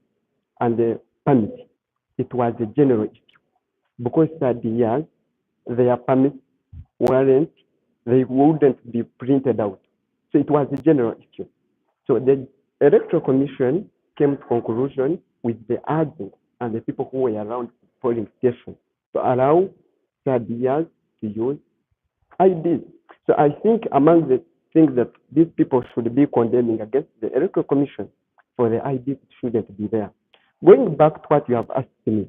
and the permit. It was a general issue. Because at the years, their permits weren't, they wouldn't be printed out. So it was a general issue. So the Electoral Commission came to conclusion with the agents and the people who were around the polling station to allow third years to use IDs. So I think among the things that these people should be condemning against the Electoral Commission for the IDs shouldn't be there. Going back to what you have asked me,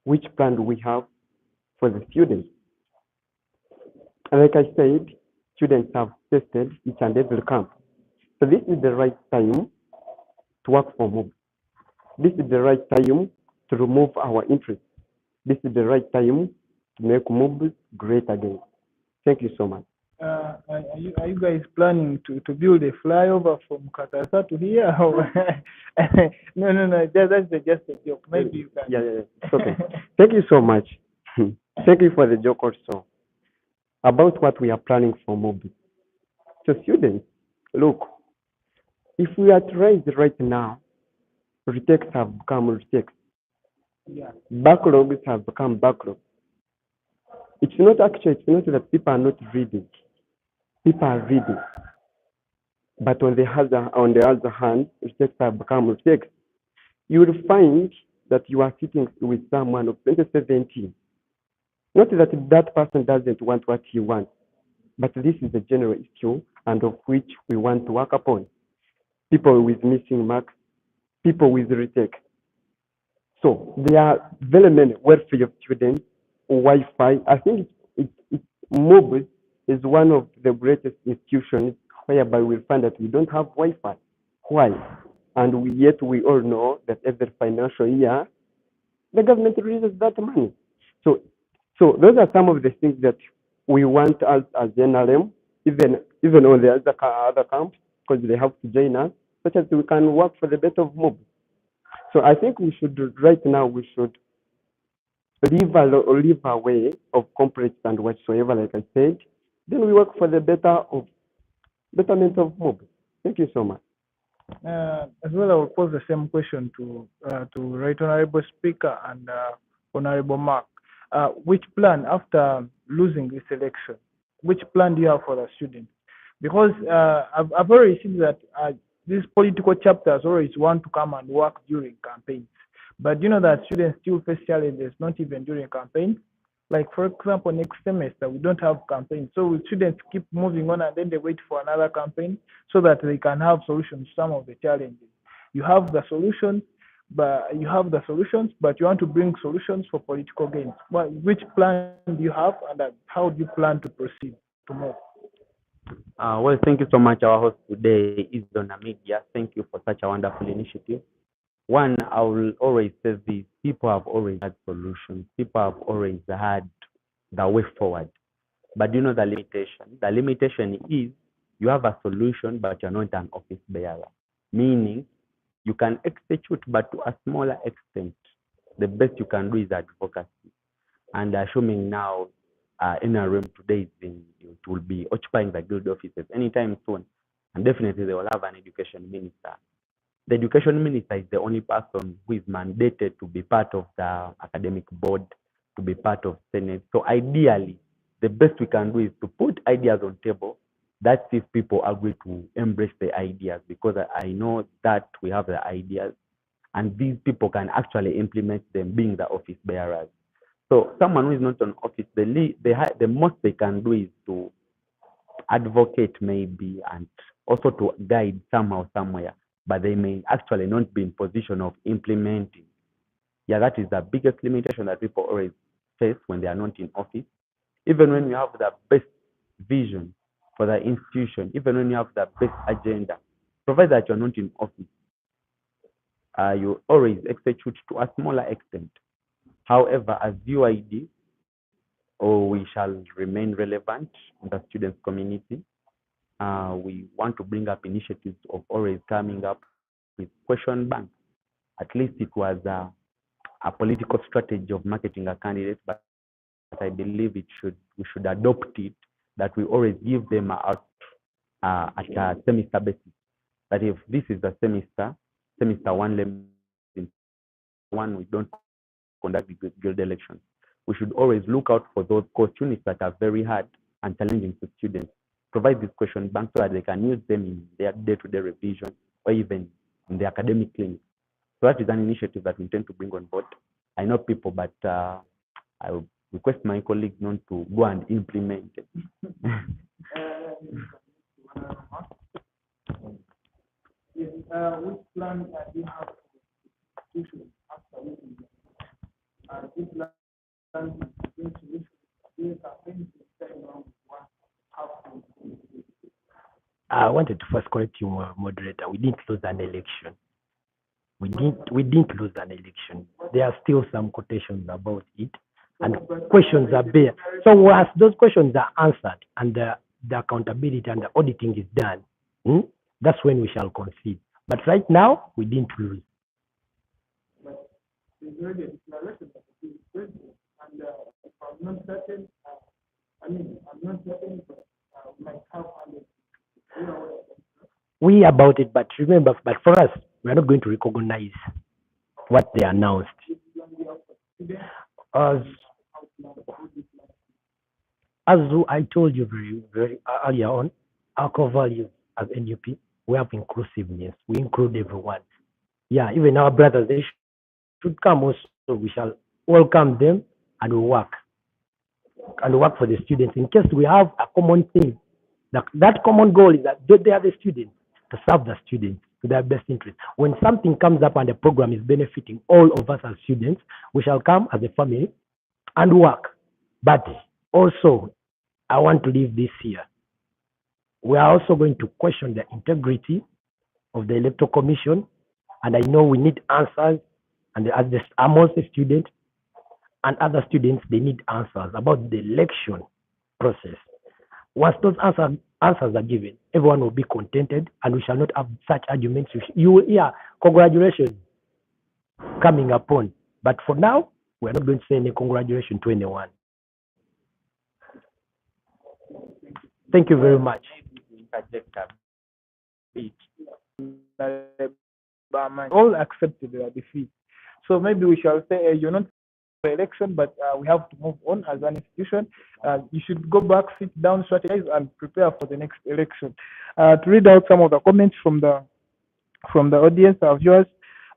which plan do we have for the students? Like I said, students have tested each and every camp. So this is the right time to work for MUBS. This is the right time to remove our interest. This is the right time to make MUBS great again. Thank you so much. are you guys planning to build a flyover from Katasa to here? No. That's just a joke. Maybe you can. Yeah. It's okay. Thank you so much. Thank you for the joke also. About what we are planning for MUBS. So students, look, if we are trying right now, retakes have become retakes. Yeah. Backlogs have become backlogs. It's not that people are not reading. People are reading. But on the other hand, retakes have become retakes. You will find that you are sitting with someone of 2017. Not that person doesn't want what he wants, but this is a general issue and of which we want to work upon. People with missing marks, people with retake. So there are very many welfare of students, Wi-Fi. I think MUBS is one of the greatest institutions whereby we find that we don't have Wi-Fi. Why? And yet we all know that every financial year, the government releases that money. So those are some of the things that we want us as NRM, even on the other camps, because they have to join us, such as we can work for the better of MUBS. So I think right now we should leave our way of complex and whatsoever, like I said. Then we work for the betterment of MUBS. Thank you so much. As well, I will pose the same question to Right Honorable Speaker and Honorable Mark. Which plan, after losing this election, which plan do you have for the students? Because I've already seen that these political chapters always want to come and work during campaigns. But you know that students still face challenges, not even during campaigns. Like, for example, next semester, we don't have campaigns. So students keep moving on and then they wait for another campaign so that they can have solutions to some of the challenges. You have the solutions, but you want to bring solutions for political gains. Which plan do you have, and how do you plan to proceed to move? Well, thank you so much. Our host today is Donna Media. Thank you for such a wonderful initiative. One, I will always say this: people have always had solutions. People have always had the way forward. But you know the limitation? The limitation is you have a solution, but you're not an office bearer. Meaning you can execute, but to a smaller extent. The best you can do is advocacy. And assuming now NRM today it will be occupying the guild offices anytime soon, and definitely they will have an education minister. The education minister is the only person who is mandated to be part of the academic board, to be part of Senate. So ideally, the best we can do is to put ideas on table. That's if people agree to embrace the ideas, because I know that we have the ideas and these people can actually implement them, being the office bearers. So someone who is not on office, the most they can do is to advocate maybe, and also to guide somehow somewhere, but they may actually not be in position of implementing. Yeah, that is the biggest limitation that people always face when they are not in office. Even when you have the best vision for the institution, even when you have the best agenda, provided that you're not in office, you always execute to a smaller extent. However, as UID, we shall remain relevant in the students' community. We want to bring up initiatives of always coming up with question banks. At least it was a political strategy of marketing a candidate, but I believe we should adopt it, that we always give them out at a semester basis. That if this is the semester 1, we don't conduct the guild elections. We should always look out for those course units that are very hard and challenging to students. Provide these question banks so that they can use them in their day-to-day revision or even in the academic clinic. So that is an initiative that we intend to bring on board. I know people, but I will request my colleagues not to go and implement it. Which plan do you have after this plan I wanted to first correct you, moderator. We didn't lose an election. We didn't lose an election. There are still some quotations about it, and questions are there. So once those questions are answered and the accountability and the auditing is done, that's when we shall concede. But right now, we didn't lose. We about it, but remember, but for us, we are not going to recognize what they announced. As I told you very earlier on, our core values as NUP, we have inclusiveness. We include everyone. Yeah, even our brothers, they should come also. We shall welcome them and work for the students. In case we have a common thing, that common goal is that they are the students, to serve the students to their best interest. When something comes up and the program is benefiting all of us as students, we shall come as a family and work. But also, I want to leave this here. We are also going to question the integrity of the Electoral Commission, and I know we need answers, and amongst the students and other students, they need answers about the election process. Once those answers are given, everyone will be contented, and we shall not have such arguments. You will hear congratulations coming upon. But for now, we're not going to say any congratulations to anyone. Thank you very much. All accepted their defeat. So maybe we shall say you're not for election, but we have to move on as an institution. You should go back, sit down, strategize, and prepare for the next election. To read out some of the comments from the audience, our viewers.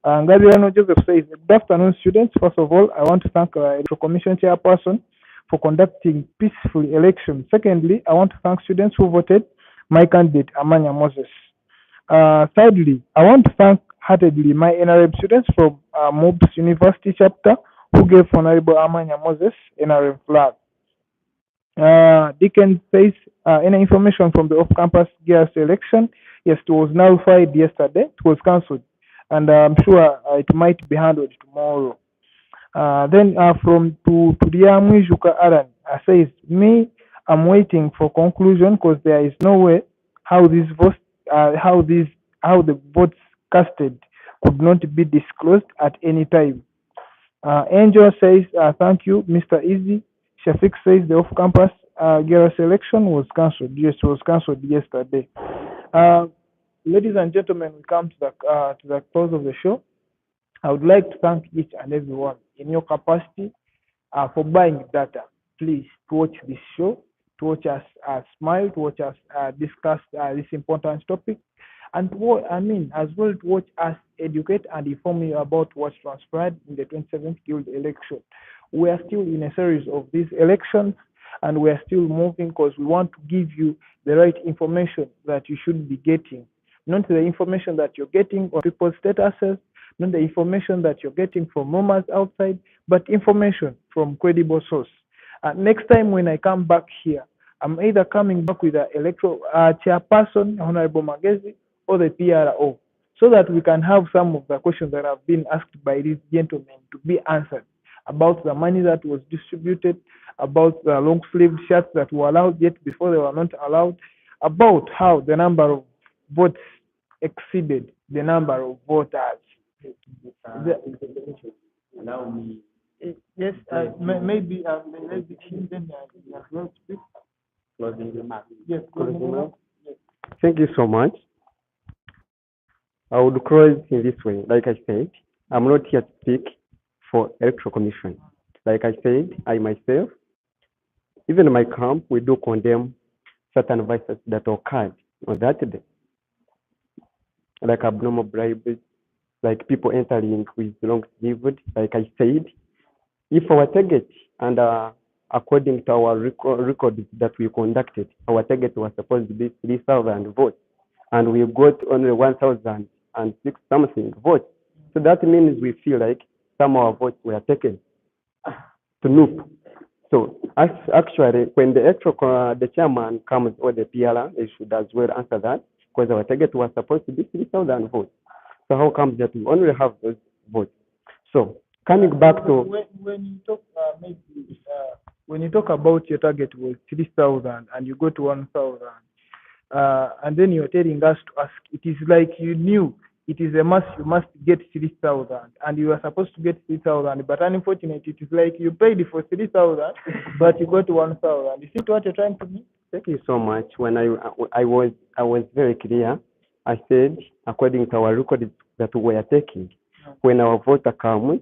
Gabriel Joseph says, "Good afternoon, students. First of all, I want to thank the Electoral Commission chairperson for conducting peaceful elections. Secondly, I want to thank students who voted my candidate, Amanya Moses. Thirdly, I want to thank heartedly my NRM students from MUBS University chapter who gave Honorable Amanya Moses NRM flag." Dickens says, "Any information from the off-campus gas election?" Yes, it was nullified yesterday. It was cancelled, and I'm sure it might be handled tomorrow. Then from to Diamwijuka Aran says, "Me, I'm waiting for conclusion because there is no way how these votes, how the votes casted could not be disclosed at any time. Angel says, thank you, Mr. Easy. Shafiq says the off-campus girl selection was cancelled. Yes, it was cancelled yesterday. Uh, Ladies and gentlemen, we come to the close of the show. I would like to thank each and everyone in your capacity for buying data. Please to watch this show, to watch us smile, to watch us discuss this important topic, and as well to watch us educate and inform you about what transpired in the 27th Guild election. We are still in a series of these elections, and we are still moving because we want to give you the right information that you should be getting, not the information that you're getting on people's statuses, not the information that you're getting from rumors outside, but information from credible source. Next time when I come back here, I'm either coming back with the electoral chairperson, Honorable Magezi, or the PRO, so that we can have some of the questions that have been asked by these gentlemen to be answered about the money that was distributed, about the long sleeved shirts that were allowed yet before they were not allowed, about how the number of votes exceeded the number of voters. Allow me. Yes, maybe then will speak. Closing remarks. Yes, closing remarks. Thank you so much. I would close in this way. Like I said, I'm not here to speak for Electoral Commission. Like I said, I myself, even in my camp, we do condemn certain vices that occurred on that day, like abnormal bribes, like people entering with long sleeved. Like I said, if our target and according to our record that we conducted, our target was supposed to be 3,000 votes, and we got only 1,006 something votes. So that means we feel like some of our votes were taken to loop. So actually, when the chairman comes or the PLR, they should as well answer that, because our target was supposed to be 3,000 votes. So how comes that we only have those votes? So coming back to when you talk when you talk about your target was 3,000 and you go to 1,000, and then you're telling us to ask, it is like you knew it is a must, you must get 3,000, and you are supposed to get 3,000, but unfortunately, it is like you paid for 3,000, but you got 1,000. You see what you're trying to mean? Thank you so much. When I was very clear, I said according to our record that we were taking, when our voter comes,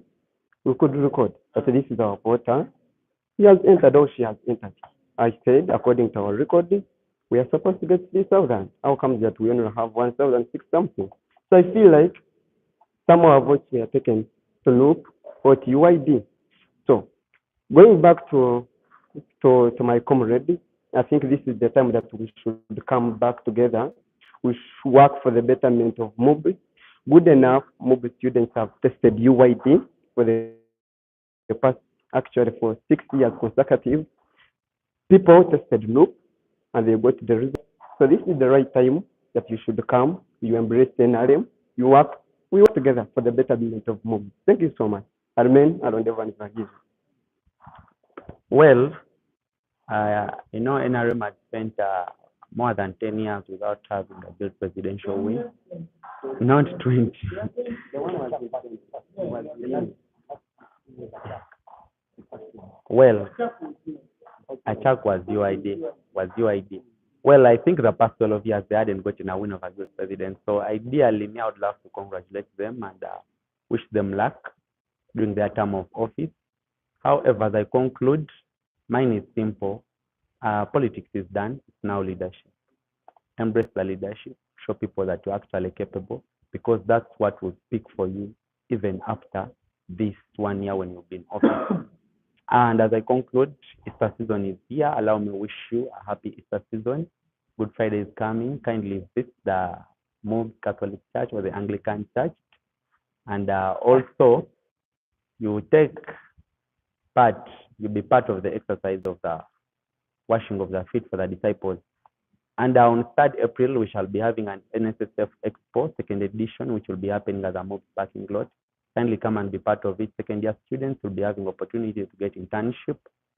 we could record that this is our voter. He has entered or she has entered. I said according to our record, we are supposed to get 3,000. How comes that we only have 1,006 something? So I feel like some of our votes were taken to loop or to UID. So going back to my comrade, I think this is the time that we should come back together. We should work for the betterment of MUBS. Good enough, MUBS students have tested UID for the past, actually for 6 years consecutive. People tested loop and they got the result. So this is the right time that you should come, you embrace the NRM, we work together for the betterment of MUBS. Thank you so much. Amen. Well, NRM had spent more than 10 years without having a Guild presidential win. Not 20. Well, Achak was UID. Well, I think the past 12 years they hadn't gotten a win of a Guild president. So ideally, I would love to congratulate them and wish them luck during their term of office. However, as I conclude, mine is simple. Politics is done. It's now leadership. Embrace the leadership. Show people that you're actually capable, because that's what will speak for you even after this 1 year when you've been office. And as I conclude, Easter season is here. Allow me to wish you a happy Easter season. Good Friday is coming. Kindly visit the MUBS Catholic Church or the Anglican Church. And also, you take part, you'll be part of the exercise of the washing of the feet for the disciples. And on 3rd April, we shall be having an NSSF Expo, 2nd edition, which will be happening at the MUBS parking lot. Kindly come and be part of it. Second year students will be having opportunity to get internship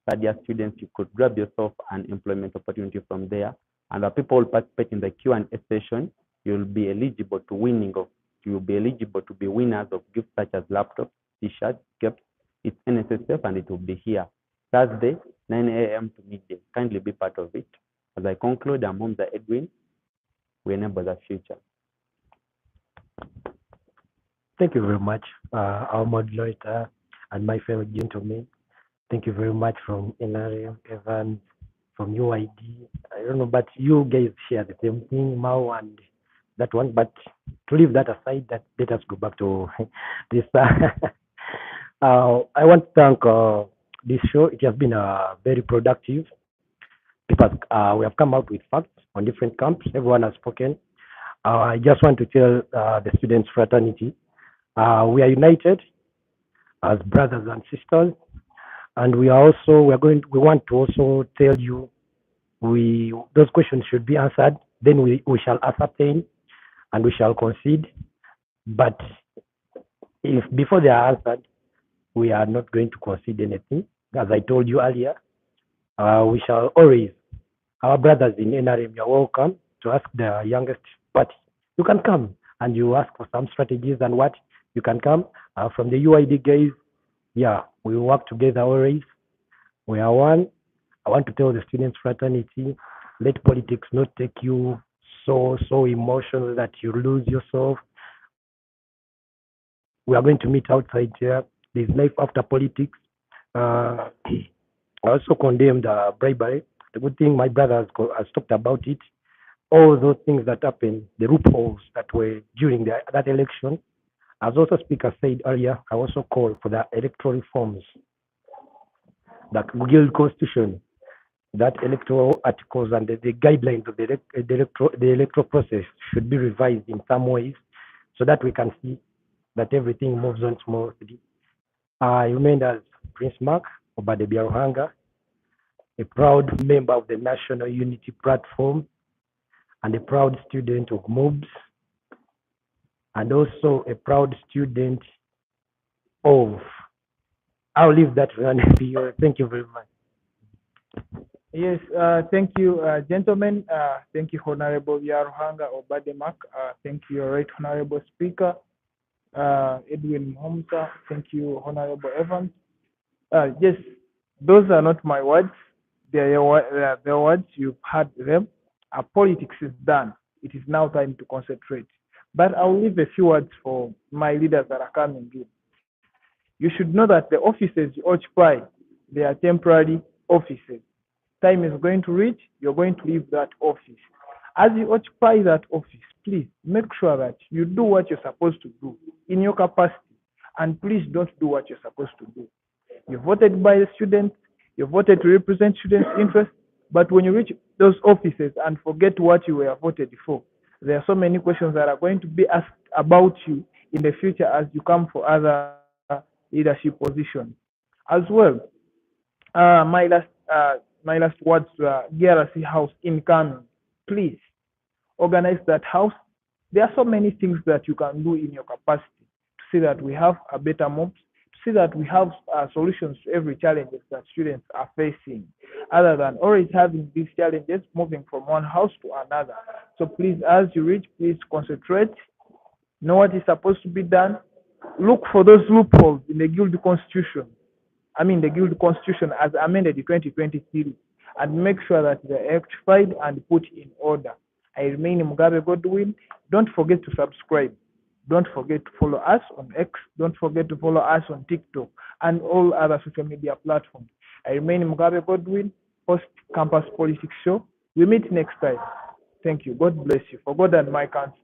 third year students, you could grab yourself an employment opportunity from there. And the people who participate in the Q&A session, you'll be eligible to be winners of gifts such as laptops, t-shirts, caps. It's NSSF and it will be here Thursday, 9 a.m. to midday. Kindly be part of it. As I conclude, I'm Hamza Edwin. We enable the future. Thank you very much, our moderator and my fellow gentlemen. Thank you very much from NRM, Evan, from UID. I don't know, but you guys share the same thing, Mao and that one. But to leave that aside, let us go back to this. I want to thank this show. It has been very productive because we have come out with facts on different camps. Everyone has spoken. I just want to tell the students' fraternity, we are united as brothers and sisters, and we want to also tell you those questions should be answered. Then we shall ascertain and we shall concede. But if before they are answered, we are not going to concede anything. As I told you earlier, we shall always, our brothers in NRM, you're welcome to ask the youngest party. You can come and you ask for some strategies and what you can come. From the UID guys, yeah, we work together always. We are one. I want to tell the students fraternity, let politics not take you so emotional that you lose yourself. We are going to meet outside here. There's life after politics. I also condemn the bribery. The good thing my brother has talked about it. All those things that happened, the loopholes that were during that election. As also speaker said earlier, I also call for the electoral reforms, the Guild Constitution, that electoral articles and the guidelines of the electoral process should be revised in some ways so that we can see that everything moves on smoothly. I remain as Prince Mark Obadebiaruhanga, a proud member of the National Unity Platform and a proud student of MUBS, and also a proud student of, I'll leave that one to you. Thank you very much. Yes, thank you, gentlemen. Thank you, Honorable Yaruhanga Obademak. Thank you, Right Honorable Speaker, Edwin Homsa. Thank you, Honorable Evans. Yes, those are not my words. They are the words. You've heard them. Politics is done. It is now time to concentrate. But I'll leave a few words for my leaders that are coming in. You should know that the offices you occupy, they are temporary offices. Time is going to reach, you're going to leave that office. As you occupy that office, please make sure that you do what you're supposed to do in your capacity, and please don't do what you're supposed to do. You voted by the students, you voted to represent students' interests, but when you reach those offices and forget what you were voted for, there are so many questions that are going to be asked about you in the future as you come for other leadership positions. As well, my last words to GRC House incoming. Please organize that house. There are so many things that you can do in your capacity to see that we have a better MUBS, to see that we have solutions to every challenge that students are facing, other than always having these challenges moving from one house to another. So please, as you reach, please concentrate, know what is supposed to be done, look for those loopholes in the Guild Constitution. The Guild Constitution as amended in 2023, and make sure that they're rectified and put in order. I remain Mugabe Godwin. Don't forget to subscribe. Don't forget to follow us on X. Don't forget to follow us on TikTok and all other social media platforms. I remain Mugabe Godwin, host Campus Politics Show. We meet next time. Thank you. God bless you. For God and my country.